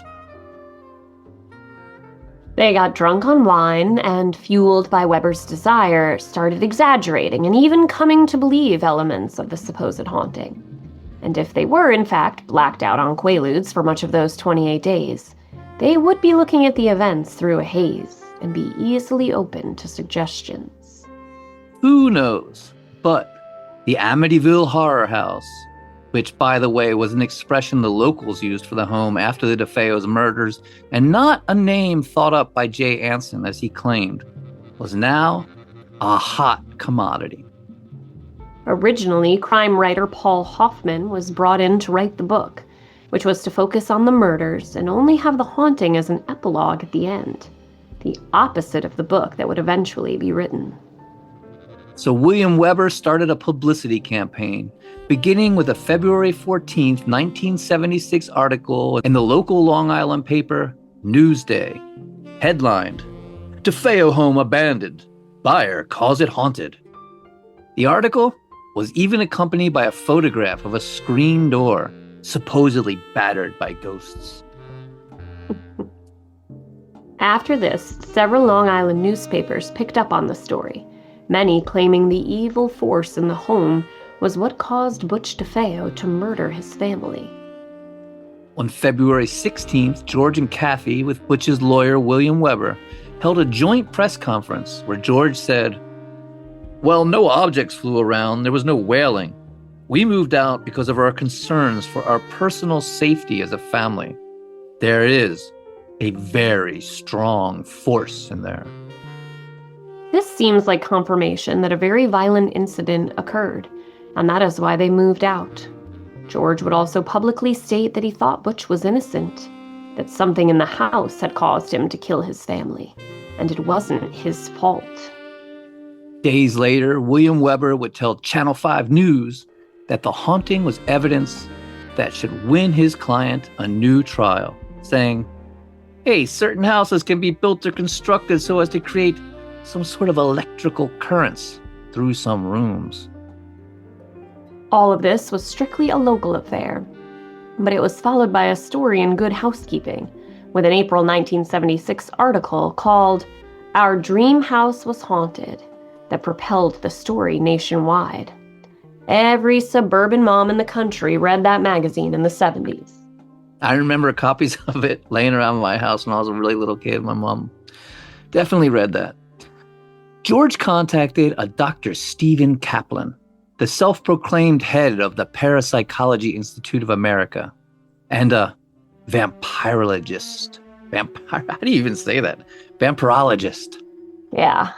They got drunk on wine and, fueled by Weber's desire, started exaggerating and even coming to believe elements of the supposed haunting. And if they were, in fact, blacked out on Quaaludes for much of those 28 days, they would be looking at the events through a haze and be easily open to suggestions. Who knows? But the Amityville Horror House, which, by the way, was an expression the locals used for the home after the DeFeo's murders, and not a name thought up by Jay Anson as he claimed, was now a hot commodity. Originally, crime writer Paul Hoffman was brought in to write the book, which was to focus on the murders and only have the haunting as an epilogue at the end, the opposite of the book that would eventually be written. So William Weber started a publicity campaign, beginning with a February 14th, 1976 article in the local Long Island paper, Newsday, headlined, "DeFeo Home Abandoned. Buyer Calls It Haunted." The article was even accompanied by a photograph of a screen door, supposedly battered by ghosts. After this, several Long Island newspapers picked up on the story, many claiming the evil force in the home was what caused Butch DeFeo to murder his family. On February 16th, George and Kathy, with Butch's lawyer William Weber, held a joint press conference where George said, "Well, no objects flew around, there was no wailing. We moved out because of our concerns for our personal safety as a family. There is a very strong force in there." This seems like confirmation that a very violent incident occurred, and that is why they moved out. George would also publicly state that he thought Butch was innocent, that something in the house had caused him to kill his family, and it wasn't his fault. Days later, William Weber would tell Channel 5 News that the haunting was evidence that should win his client a new trial, saying, hey, certain houses can be built or constructed so as to create some sort of electrical currents through some rooms. All of this was strictly a local affair, but it was followed by a story in Good Housekeeping, with an April 1976 article called Our Dream House Was Haunted, that propelled the story nationwide. Every suburban mom in the country read that magazine in the 70s. I remember copies of it laying around my house when I was a really little kid. My mom definitely read that. George contacted a Dr. Stephen Kaplan, the self-proclaimed head of the Parapsychology Institute of America, and a vampirologist. How do you even say that? Vampirologist. Yeah.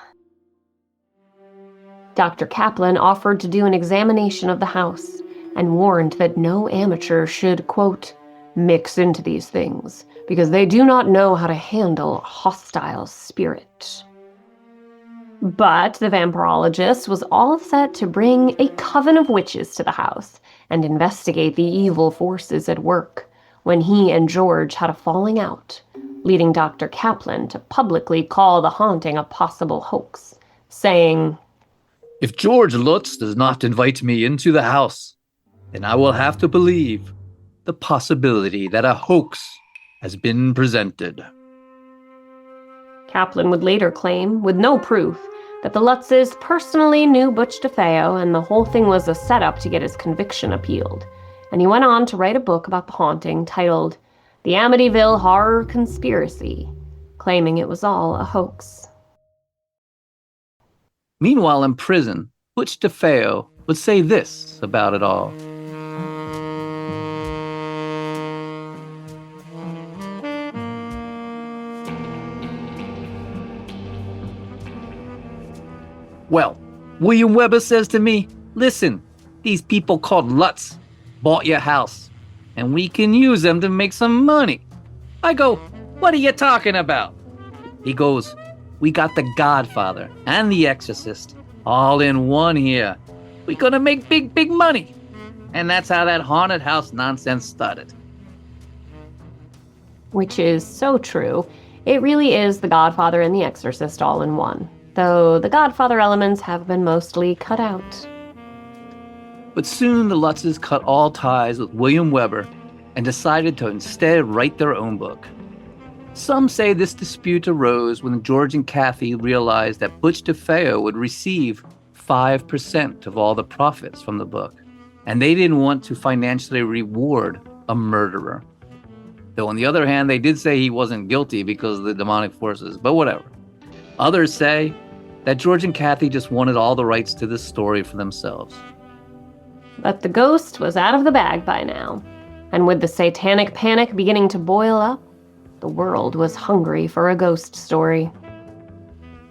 Dr. Kaplan offered to do an examination of the house and warned that no amateur should, quote, mix into these things because they do not know how to handle a hostile spirit. But the vampirologist was all set to bring a coven of witches to the house and investigate the evil forces at work when he and George had a falling out, leading Dr. Kaplan to publicly call the haunting a possible hoax, saying, if George Lutz does not invite me into the house, then I will have to believe the possibility that a hoax has been presented. Kaplan would later claim, with no proof, that the Lutzes personally knew Butch DeFeo and the whole thing was a setup to get his conviction appealed. And he went on to write a book about the haunting titled The Amityville Horror Conspiracy, claiming it was all a hoax. Meanwhile, in prison, Butch DeFeo would say this about it all. Well, William Weber says to me, listen, these people called Lutz bought your house, and we can use them to make some money. I go, what are you talking about? He goes, we got the Godfather and the Exorcist all in one here. We're gonna make big, big money. And that's how that haunted house nonsense started. Which is so true. It really is the Godfather and the Exorcist all in one, though the Godfather elements have been mostly cut out. But soon the Lutzes cut all ties with William Weber and decided to instead write their own book. Some say this dispute arose when George and Kathy realized that Butch DeFeo would receive 5% of all the profits from the book, and they didn't want to financially reward a murderer. Though on the other hand, they did say he wasn't guilty because of the demonic forces, but whatever. Others say that George and Kathy just wanted all the rights to this story for themselves. But the ghost was out of the bag by now, and with the satanic panic beginning to boil up, the world was hungry for a ghost story.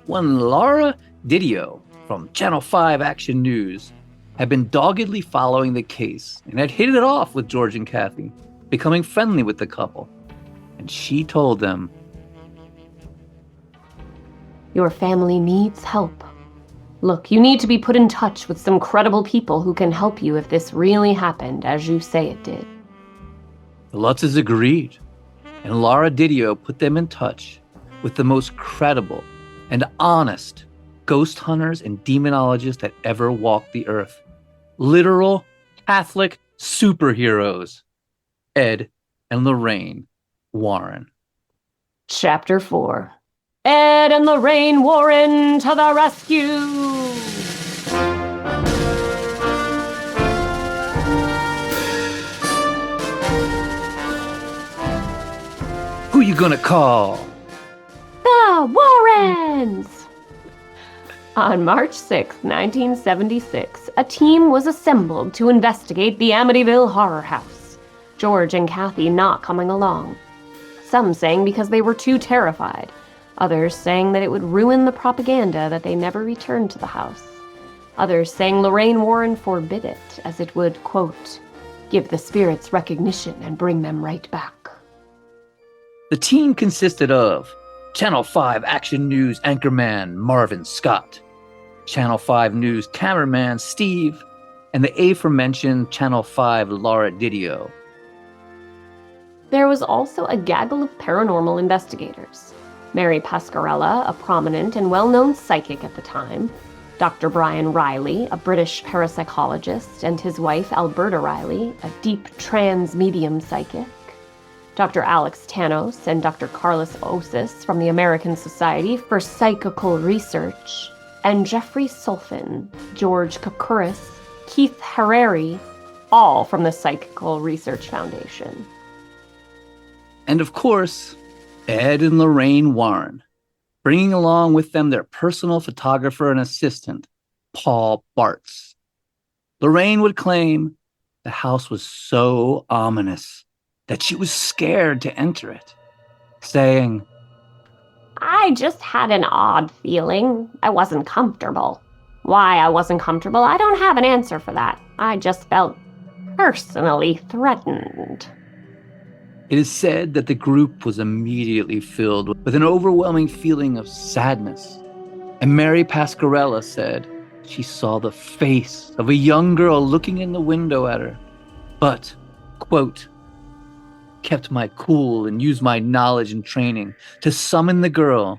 When Laura Didio from Channel 5 Action News had been doggedly following the case and had hit it off with George and Kathy, becoming friendly with the couple, and she told them, your family needs help. Look, you need to be put in touch with some credible people who can help you if this really happened as you say it did. The Lutzes agreed, and Laura Didio put them in touch with the most credible and honest ghost hunters and demonologists that ever walked the earth. Literal Catholic superheroes, Ed and Lorraine Warren. Chapter 4. Ed and Lorraine Warren to the rescue! Who you gonna call? The Warrens! On March 6, 1976, a team was assembled to investigate the Amityville Horror House, George and Kathy not coming along. Some saying because they were too terrified, others saying that it would ruin the propaganda that they never returned to the house. Others saying Lorraine Warren forbid it, as it would, quote, give the spirits recognition and bring them right back. The team consisted of Channel 5 Action News anchorman Marvin Scott, Channel 5 News cameraman Steve, and the aforementioned Channel 5 Laura Didio. There was also a gaggle of paranormal investigators. Mary Pasquarella, a prominent and well-known psychic at the time, Dr. Brian Riley, a British parapsychologist, and his wife Alberta Riley, a deep trans medium psychic, Dr. Alex Tanos and Dr. Carlos Osis from the American Society for Psychical Research, and Jeffrey Sullivan, George Koukouris, Keith Harari, all from the Psychical Research Foundation. And of course, Ed and Lorraine Warren, bringing along with them their personal photographer and assistant, Paul Bartz. Lorraine would claim the house was so ominous that she was scared to enter it, saying, I just had an odd feeling. I wasn't comfortable. Why I wasn't comfortable, I don't have an answer for that. I just felt personally threatened. It is said that the group was immediately filled with an overwhelming feeling of sadness. And Mary Pasquarella said she saw the face of a young girl looking in the window at her, but, quote, kept my cool and used my knowledge and training to summon the girl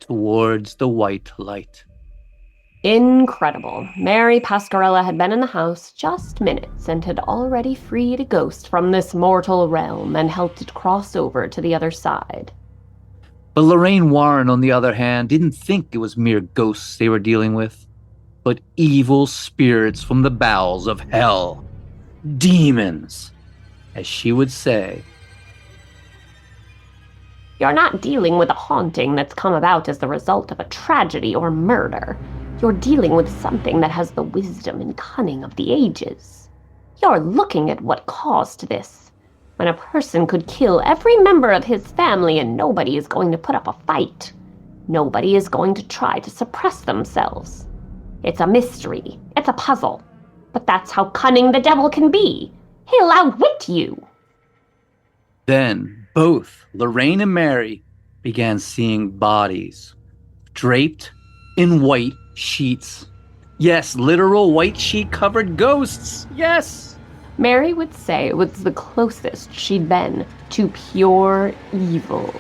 towards the white light. Incredible. Mary Pasquarella had been in the house just minutes and had already freed a ghost from this mortal realm and helped it cross over to the other side. But Lorraine Warren, on the other hand, didn't think it was mere ghosts they were dealing with, but evil spirits from the bowels of hell. Demons, as she would say. You're not dealing with a haunting that's come about as the result of a tragedy or murder. You're dealing with something that has the wisdom and cunning of the ages. You're looking at what caused this. When a person could kill every member of his family and nobody is going to put up a fight. Nobody is going to try to suppress themselves. It's a mystery. It's a puzzle. But that's how cunning the devil can be. He'll outwit you. Then both Lorraine and Mary began seeing bodies draped in white sheets. Yes, literal white sheet-covered ghosts. Yes! Mary would say it was the closest she'd been to pure evil.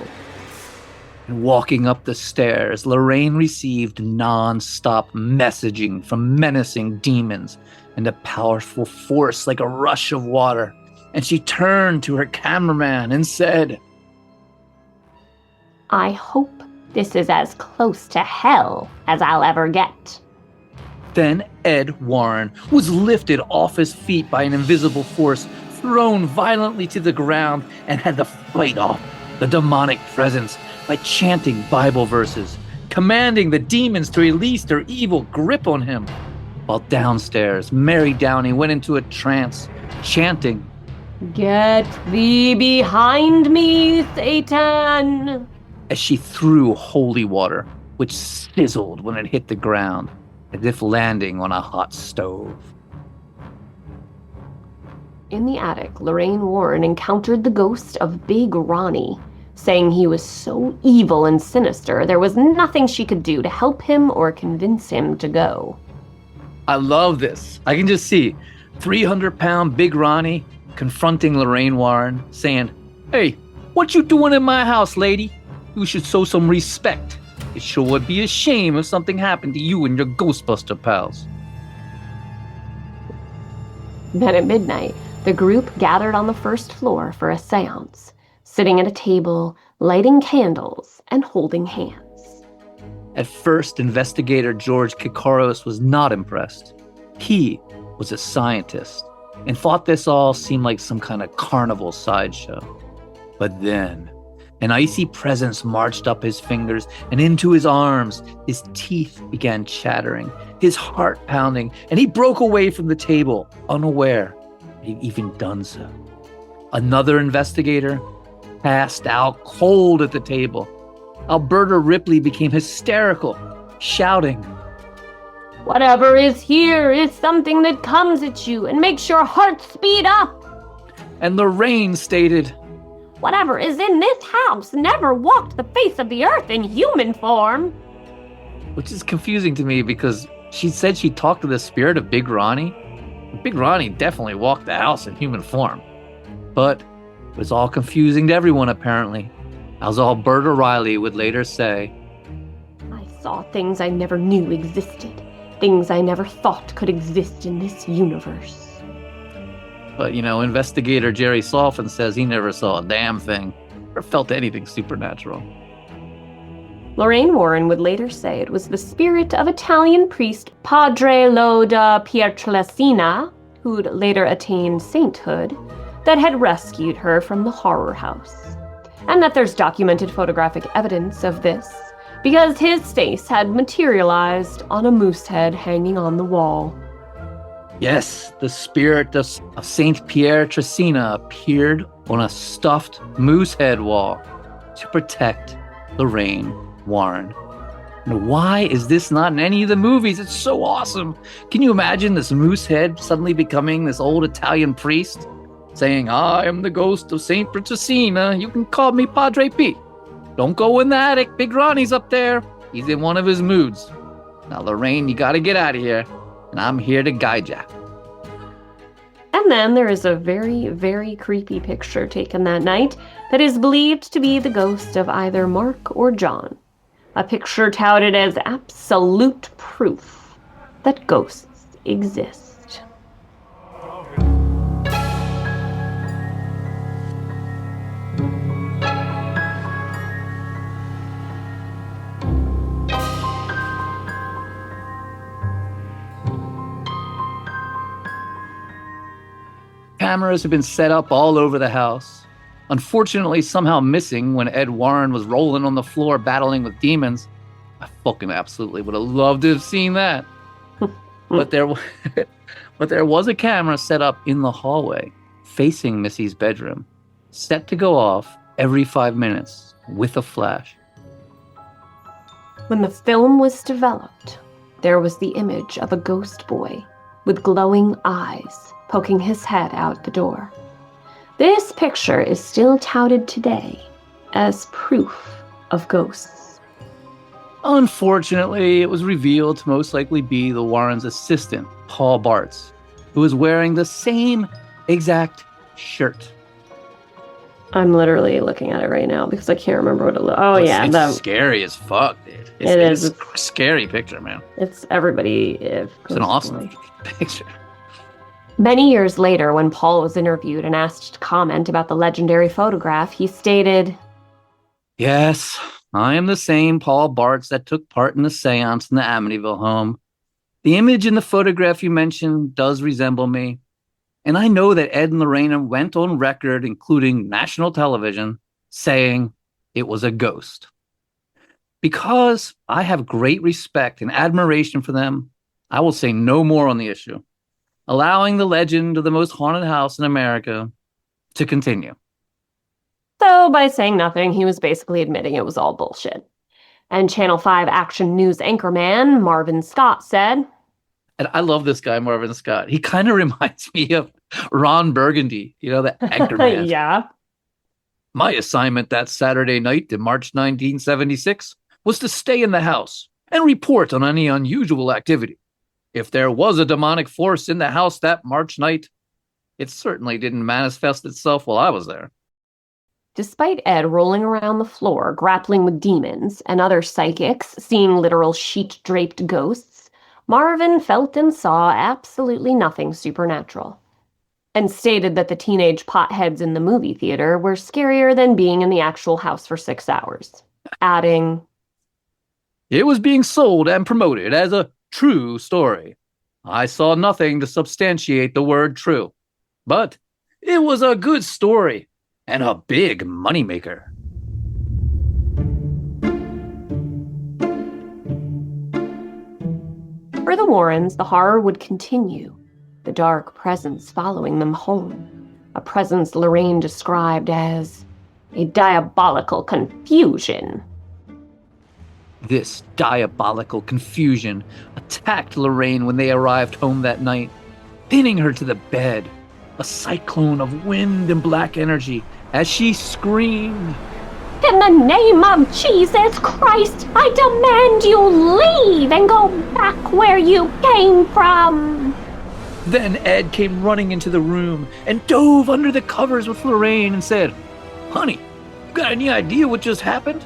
And walking up the stairs, Lorraine received non-stop messaging from menacing demons and a powerful force like a rush of water. And she turned to her cameraman and said, I hope this is as close to hell as I'll ever get. Then Ed Warren was lifted off his feet by an invisible force, thrown violently to the ground, and had to fight off the demonic presence by chanting Bible verses, commanding the demons to release their evil grip on him. While downstairs, Mary Downey went into a trance, chanting, Get thee behind me, Satan! As she threw holy water, which sizzled when it hit the ground, as if landing on a hot stove. In the attic, Lorraine Warren encountered the ghost of Big Ronnie, saying he was so evil and sinister there was nothing she could do to help him or convince him to go. I love this. I can just see 300-pound Big Ronnie confronting Lorraine Warren, saying, Hey, what you doing in my house, lady? You should show some respect. It sure would be a shame if something happened to you and your Ghostbuster pals. Then at midnight, the group gathered on the first floor for a seance, sitting at a table, lighting candles, and holding hands. At first, investigator George Koukouris was not impressed. He was a scientist and thought this all seemed like some kind of carnival sideshow. But then, an icy presence marched up his fingers and into his arms. His teeth began chattering, his heart pounding, and he broke away from the table, unaware he'd even done so. Another investigator passed out cold at the table. Alberta Ripley became hysterical, shouting, Whatever is here is something that comes at you and makes your heart speed up. And Lorraine stated, Whatever is in this house never walked the face of the earth in human form. Which is confusing to me because she said she talked to the spirit of Big Ronnie. Big Ronnie definitely walked the house in human form. But It was all confusing to everyone, apparently, as all Bert O'Reilly would later say. I saw things I never knew existed. Things I never thought could exist in this universe. But, investigator Jerry Sullivan says he never saw a damn thing or felt anything supernatural. Lorraine Warren would later say it was the spirit of Italian priest Padre Loda Pietrelcina, who'd later attained sainthood, that had rescued her from the horror house. And that there's documented photographic evidence of this, because his face had materialized on a moose head hanging on the wall. Yes, the spirit of Saint Pietrelcina appeared on a stuffed moose head wall to protect Lorraine Warren. And why is this not in any of the movies? It's so awesome. Can you imagine this moose head suddenly becoming this old Italian priest saying, I am the ghost of Saint Pietrelcina. You can call me Padre P. Don't go in the attic. Big Ronnie's up there. He's in one of his moods. Now, Lorraine, you got to get out of here, and I'm here to guide ya. And then there is a very, very creepy picture taken that night that is believed to be the ghost of either Mark or John. A picture touted as absolute proof that ghosts exist. Cameras have been set up all over the house. Unfortunately, somehow missing when Ed Warren was rolling on the floor battling with demons. I fucking absolutely would have loved to have seen that. But there was a camera set up in the hallway facing Missy's bedroom, set to go off every 5 minutes with a flash. When the film was developed, there was the image of a ghost boy with glowing eyes poking his head out the door. This picture is still touted today as proof of ghosts. Unfortunately, it was revealed to most likely be the Warrens' assistant, Paul Bartz, who was wearing the same exact shirt. I'm literally looking at it right now because I can't remember what it looks. Oh, yeah. It's scary as fuck, dude. It's a scary picture, man. It's everybody. It's an awesome picture. Many years later, when Paul was interviewed and asked to comment about the legendary photograph, he stated, Yes, I am the same Paul Bartz that took part in the seance in the Amityville home. The image in the photograph you mentioned does resemble me. And I know that Ed and Lorraine went on record, including national television, saying it was a ghost. Because I have great respect and admiration for them, I will say no more on the issue, allowing the legend of the most haunted house in America to continue. So by saying nothing, he was basically admitting it was all bullshit. And Channel 5 Action News anchorman Marvin Scott said, And I love this guy, Marvin Scott. He kind of reminds me of Ron Burgundy, the anchorman. Yeah. My assignment that Saturday night in March 1976 was to stay in the house and report on any unusual activity. If there was a demonic force in the house that March night, it certainly didn't manifest itself while I was there. Despite Ed rolling around the floor, grappling with demons and other psychics, seeing literal sheet-draped ghosts, Marvin felt and saw absolutely nothing supernatural, and stated that the teenage potheads in the movie theater were scarier than being in the actual house for 6 hours, adding, It was being sold and promoted as a true story. I saw nothing to substantiate the word true, but it was a good story and a big moneymaker. For the Warrens, the horror would continue, the dark presence following them home, a presence Lorraine described as a diabolical confusion. This diabolical confusion attacked Lorraine when they arrived home that night, pinning her to the bed, a cyclone of wind and black energy as she screamed, In the name of Jesus Christ, I demand you leave and go back where you came from. Then Ed came running into the room and dove under the covers with Lorraine and said, "Honey, you got any idea what just happened?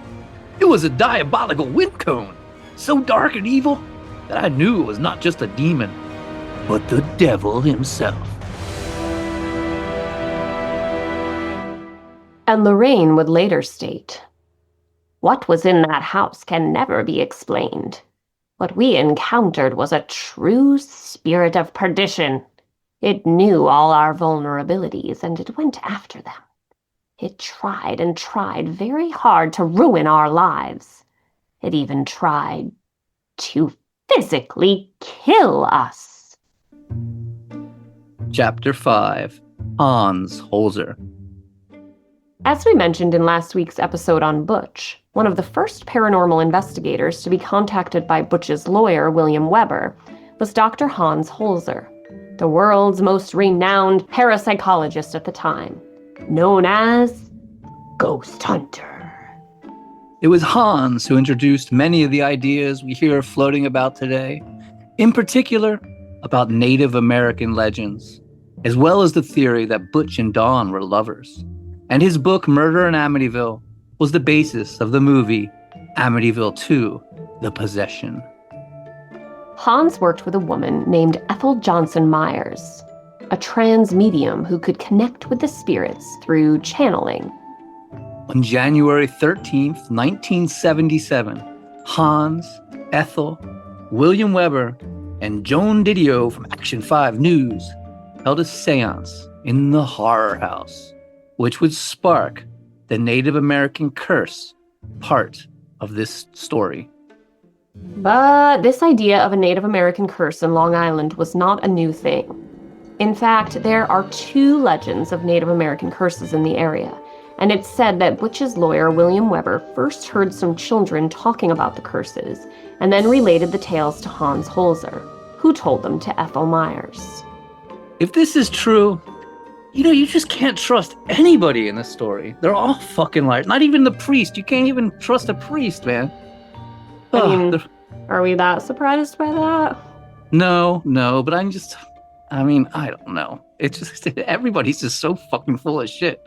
It was a diabolical wind cone, so dark and evil that I knew it was not just a demon, but the devil himself." And Lorraine would later state, "What was in that house can never be explained. What we encountered was a true spirit of perdition. It knew all our vulnerabilities, and it went after them. It tried and tried very hard to ruin our lives. It even tried to physically kill us." Chapter 5, Hans Holzer. As we mentioned in last week's episode on Butch, one of the first paranormal investigators to be contacted by Butch's lawyer, William Weber, was Dr. Hans Holzer, the world's most renowned parapsychologist at the time, known as Ghost Hunter. It was Hans who introduced many of the ideas we hear floating about today, in particular about Native American legends, as well as the theory that Butch and Dawn were lovers. And his book, Murder in Amityville, was the basis of the movie Amityville 2, The Possession. Hans worked with a woman named Ethel Johnson Myers, a trans medium who could connect with the spirits through channeling. On January 13th, 1977, Hans, Ethel, William Weber, and Joan Didio from Action 5 News held a seance in the Horror House, which would spark the Native American curse part of this story. But this idea of a Native American curse in Long Island was not a new thing. In fact, there are 2 legends of Native American curses in the area, and it's said that Butch's lawyer, William Weber, first heard some children talking about the curses, and then related the tales to Hans Holzer, who told them to Ethel Myers. If this is true, you just can't trust anybody in this story. They're all fucking liars. Not even the priest. You can't even trust a priest, man. Are we that surprised by that? No, but I don't know. It's just, everybody's just so fucking full of shit.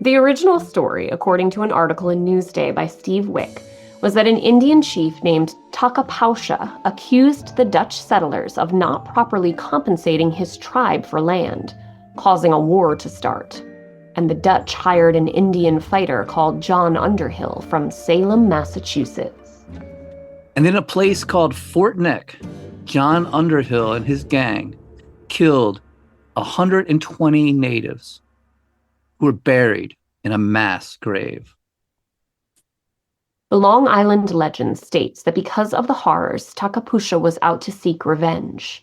The original story, according to an article in Newsday by Steve Wick, was that an Indian chief named Takapausha accused the Dutch settlers of not properly compensating his tribe for land, causing a war to start. And the Dutch hired an Indian fighter called John Underhill from Salem, Massachusetts. And in a place called Fort Neck, John Underhill and his gang killed 120 natives who were buried in a mass grave. The Long Island legend states that because of the horrors, Takapusha was out to seek revenge.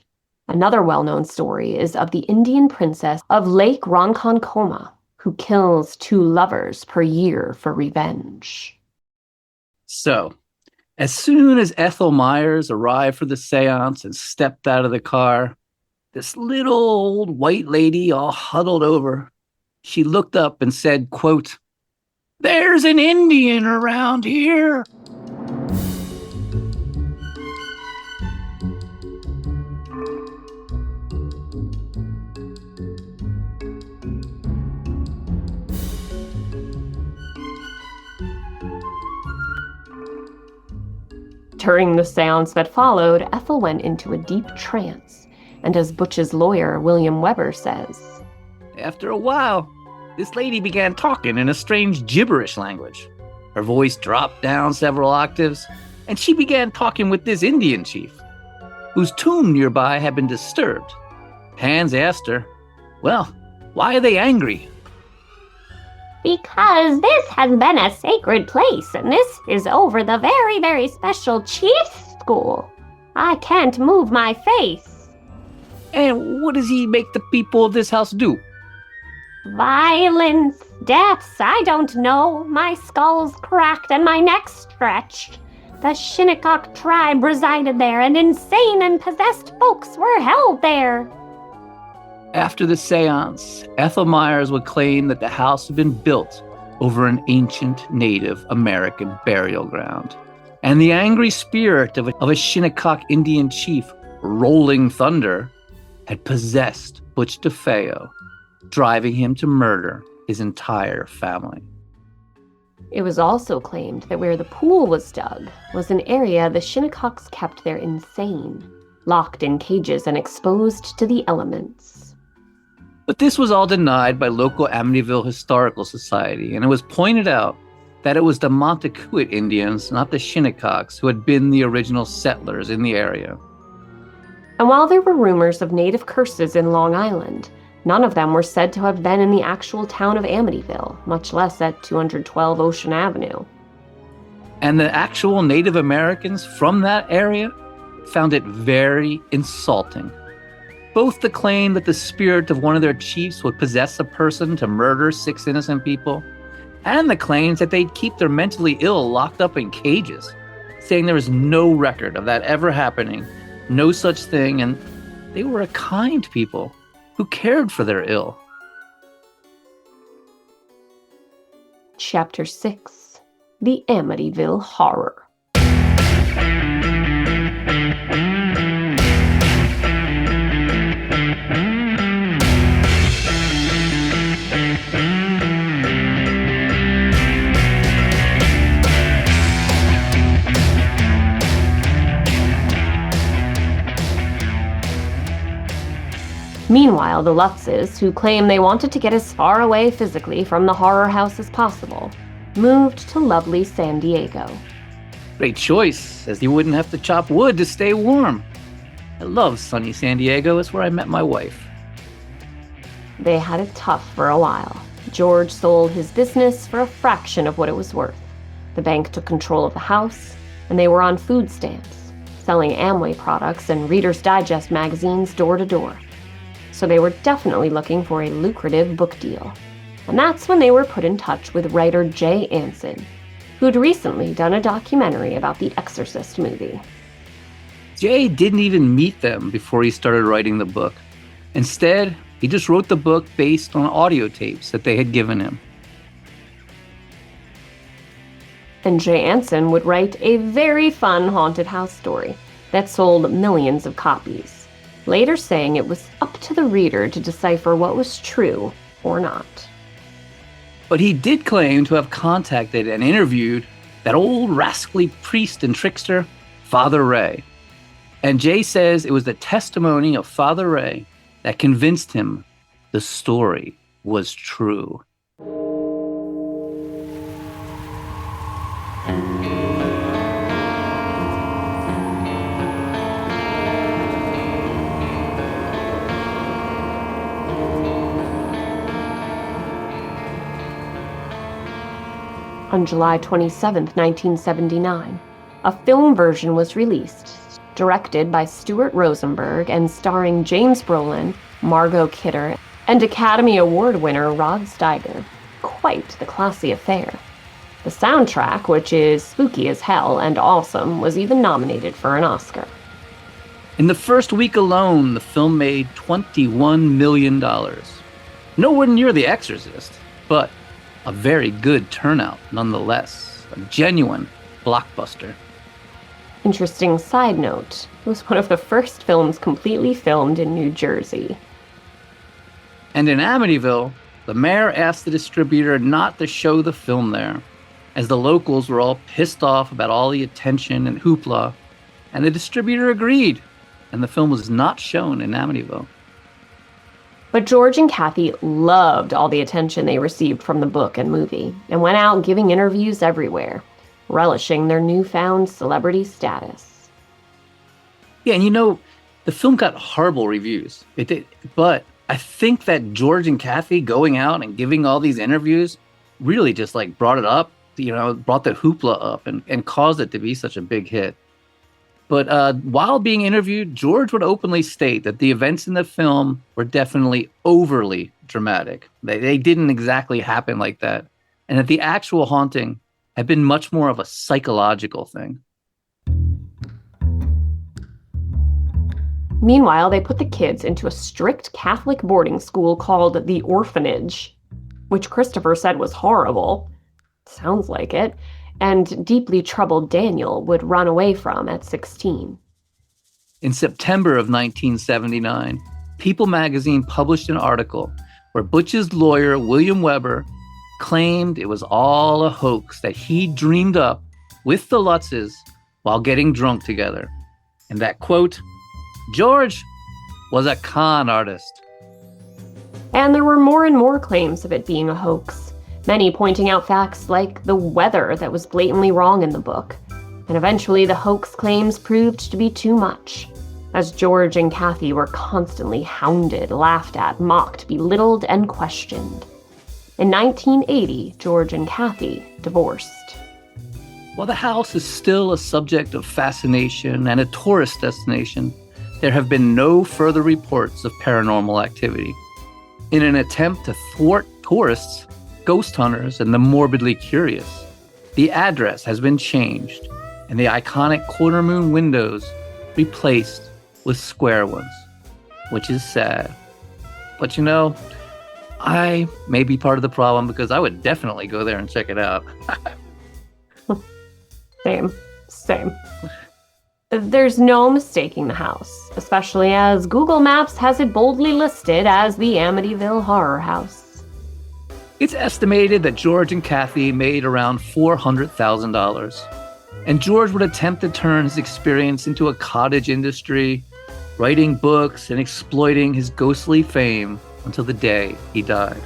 Another well-known story is of the Indian princess of Lake Ronkonkoma, who kills 2 lovers per year for revenge. So, as soon as Ethel Myers arrived for the seance and stepped out of the car, this little old white lady all huddled over, she looked up and said, quote, "There's an Indian around here." During the seance that followed, Ethel went into a deep trance, and as Butch's lawyer, William Weber, says, After a while, this lady began talking in a strange gibberish language. Her voice dropped down several octaves, and she began talking with this Indian chief, whose tomb nearby had been disturbed. Hans asked her, "Well, why are they angry?" "Because this has been a sacred place, and this is over the very, very special chief's school. I can't move my face." "And what does he make the people of this house do?" "Violence, deaths, I don't know. My skull's cracked and my neck's stretched. The Shinnecock tribe resided there, and insane and possessed folks were held there." After the seance, Ethel Myers would claim that the house had been built over an ancient Native American burial ground, and the angry spirit of a Shinnecock Indian chief, Rolling Thunder, had possessed Butch DeFeo, driving him to murder his entire family. It was also claimed that where the pool was dug was an area the Shinnecock's kept their insane, locked in cages and exposed to the elements. But this was all denied by local Amityville Historical Society, and it was pointed out that it was the Montecuit Indians, not the Shinnecocks, who had been the original settlers in the area. And while there were rumors of native curses in Long Island, none of them were said to have been in the actual town of Amityville, much less at 212 Ocean Avenue. And the actual Native Americans from that area found it very insulting. Both the claim that the spirit of one of their chiefs would possess a person to murder 6 innocent people, and the claims that they'd keep their mentally ill locked up in cages, saying there was no record of that ever happening, no such thing, and they were a kind people who cared for their ill. Chapter 6: The Amityville Horror. Meanwhile, the Lutzes, who claim they wanted to get as far away physically from the horror house as possible, moved to lovely San Diego. Great choice, as you wouldn't have to chop wood to stay warm. I love sunny San Diego. It's where I met my wife. They had it tough for a while. George sold his business for a fraction of what it was worth. The bank took control of the house, and they were on food stamps, selling Amway products and Reader's Digest magazines door to door. So they were definitely looking for a lucrative book deal. And that's when they were put in touch with writer Jay Anson, who'd recently done a documentary about the Exorcist movie. Jay didn't even meet them before he started writing the book. Instead, he just wrote the book based on audio tapes that they had given him. And Jay Anson would write a very fun haunted house story that sold millions of copies, later saying it was up to the reader to decipher what was true or not. But he did claim to have contacted and interviewed that old rascally priest and trickster, Father Ray. And Jay says it was the testimony of Father Ray that convinced him the story was true. On July 27, 1979, a film version was released, directed by Stuart Rosenberg and starring James Brolin, Margot Kidder, and Academy Award winner Rod Steiger. Quite the classy affair. The soundtrack, which is spooky as hell and awesome, was even nominated for an Oscar. In the first week alone, the film made $21 million. Nowhere near The Exorcist, but a very good turnout nonetheless. A genuine blockbuster. Interesting side note, it was one of the first films completely filmed in New Jersey. And in Amityville, the mayor asked the distributor not to show the film there, as the locals were all pissed off about all the attention and hoopla, and the distributor agreed, and the film was not shown in Amityville. But George and Kathy loved all the attention they received from the book and movie, and went out giving interviews everywhere, relishing their newfound celebrity status. Yeah, and the film got horrible reviews. It did, but I think that George and Kathy going out and giving all these interviews really just brought it up, brought the hoopla up and caused it to be such a big hit. But while being interviewed, George would openly state that the events in the film were definitely overly dramatic. They didn't exactly happen like that. And that the actual haunting had been much more of a psychological thing. Meanwhile, they put the kids into a strict Catholic boarding school called the Orphanage, which Christopher said was horrible. Sounds like it. And deeply troubled Daniel would run away from at 16. In September of 1979, People magazine published an article where Butch's lawyer, William Weber, claimed it was all a hoax that he dreamed up with the Lutzes while getting drunk together. And that, quote, George was a con artist. And there were more and more claims of it being a hoax, many pointing out facts like the weather that was blatantly wrong in the book. And eventually the hoax claims proved to be too much, as George and Kathy were constantly hounded, laughed at, mocked, belittled, and questioned. In 1980, George and Kathy divorced. While the house is still a subject of fascination and a tourist destination, there have been no further reports of paranormal activity. In an attempt to thwart tourists, ghost hunters, and the morbidly curious, the address has been changed and the iconic quarter moon windows replaced with square ones, which is sad. But you know, I may be part of the problem because I would definitely go there and check it out. Same. There's no mistaking the house, especially as Google Maps has it boldly listed as the Amityville Horror House. It's estimated that George and Kathy made around $400,000. And George would attempt to turn his experience into a cottage industry, writing books and exploiting his ghostly fame until the day he died.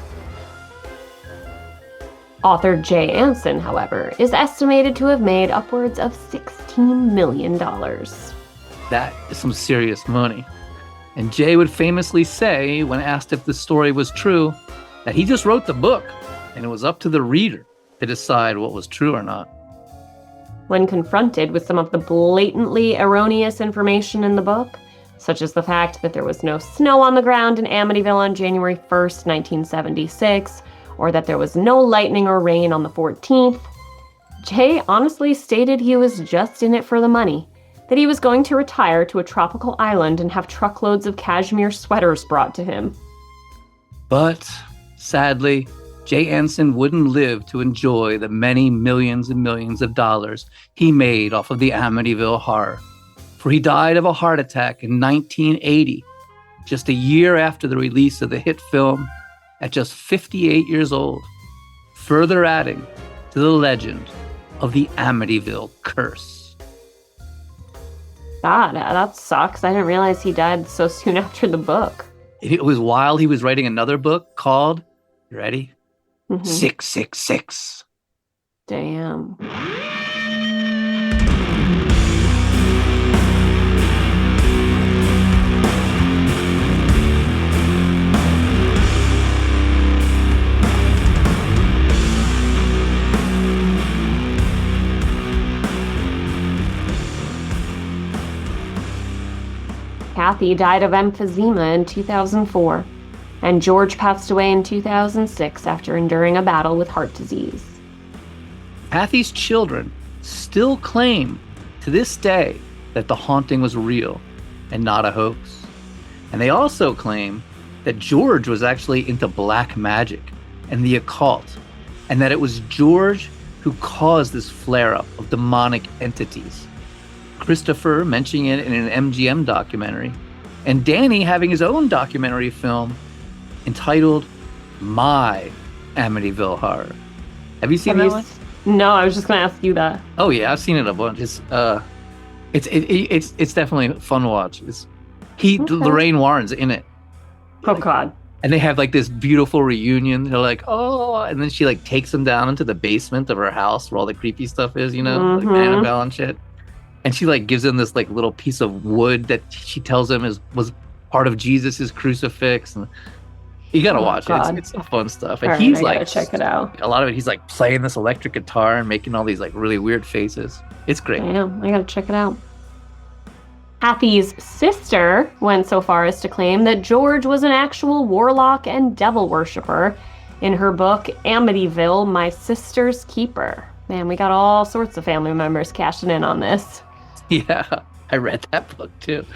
Author Jay Anson, however, is estimated to have made upwards of $16 million. That is some serious money. And Jay would famously say, when asked if the story was true, that he just wrote the book, and it was up to the reader to decide what was true or not. When confronted with some of the blatantly erroneous information in the book, such as the fact that there was no snow on the ground in Amityville on January 1st, 1976, or that there was no lightning or rain on the 14th, Jay honestly stated he was just in it for the money, that he was going to retire to a tropical island and have truckloads of cashmere sweaters brought to him. But, sadly, Jay Anson wouldn't live to enjoy the many millions and millions of dollars he made off of the Amityville Horror, for he died of a heart attack in 1980, just a year after the release of the hit film, at just 58 years old, further adding to the legend of the Amityville curse. God, that sucks. I didn't realize he died so soon after the book. It was while he was writing another book called, you ready? 666. Damn. Kathy died of emphysema in 2004, and George passed away in 2006 after enduring a battle with heart disease. Kathy's children still claim to this day that the haunting was real and not a hoax. And they also claim that George was actually into black magic and the occult, and that it was George who caused this flare-up of demonic entities. Christopher mentioning it in an MGM documentary, and Danny having his own documentary film entitled My Amityville Horror. Have you seen that one? No, I was just going to ask you that. Oh yeah, I've seen it a bunch. It's definitely a fun watch. Lorraine Warren's in it. Oh God. And they have like this beautiful reunion. They're like, oh, and then she like takes them down into the basement of her house where all the creepy stuff is, like Annabelle and shit. And she like gives him this like little piece of wood that she tells him was part of Jesus's crucifix. And you gotta watch it. It's some fun stuff. And he's like, check it out. A lot of it, he's like playing this electric guitar and making all these like really weird faces. It's great. Damn, I gotta check it out. Kathy's sister went so far as to claim that George was an actual warlock and devil worshiper in her book Amityville, My Sister's Keeper. Man, we got all sorts of family members cashing in on this. Yeah, I read that book too.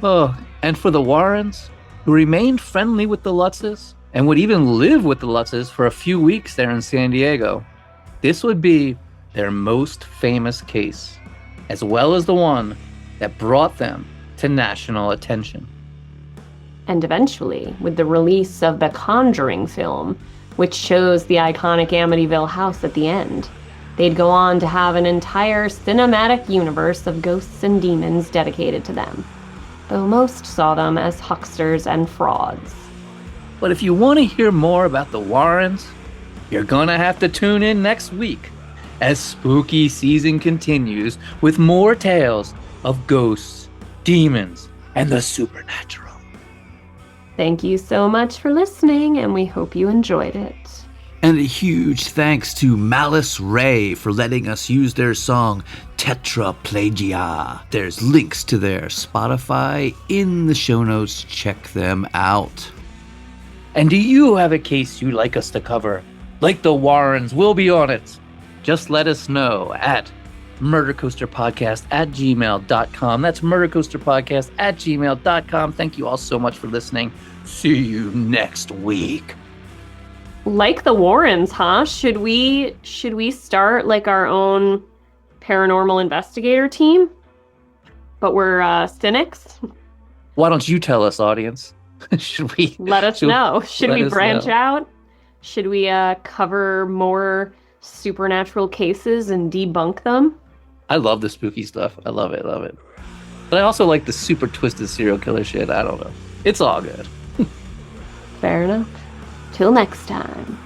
Oh, and for the Warrens, who remained friendly with the Lutzes and would even live with the Lutzes for a few weeks there in San Diego, this would be their most famous case, as well as the one that brought them to national attention. And eventually, with the release of the Conjuring film, which shows the iconic Amityville house at the end, they'd go on to have an entire cinematic universe of ghosts and demons dedicated to them, though most saw them as hucksters and frauds. But if you want to hear more about the Warrens, you're gonna have to tune in next week as spooky season continues with more tales of ghosts, demons, and the supernatural. Thank you so much for listening, and we hope you enjoyed it. And a huge thanks to Malice Ray for letting us use their song Tetraplegia. There's links to their Spotify in the show notes. Check them out. And do you have a case you'd like us to cover? Like the Warrens, we'll be on it. Just let us know at murdercoasterpodcast@gmail.com. That's murdercoasterpodcast@gmail.com. Thank you all so much for listening. See you next week. Like the Warrens, huh? Should we start like our own paranormal investigator team? But we're cynics? Why don't you tell us, audience? Should we let us know? Should we branch out? Should we cover more supernatural cases and debunk them? I love the spooky stuff. I love it. But I also like the super twisted serial killer shit. I don't know. It's all good. Fair enough. Till next time.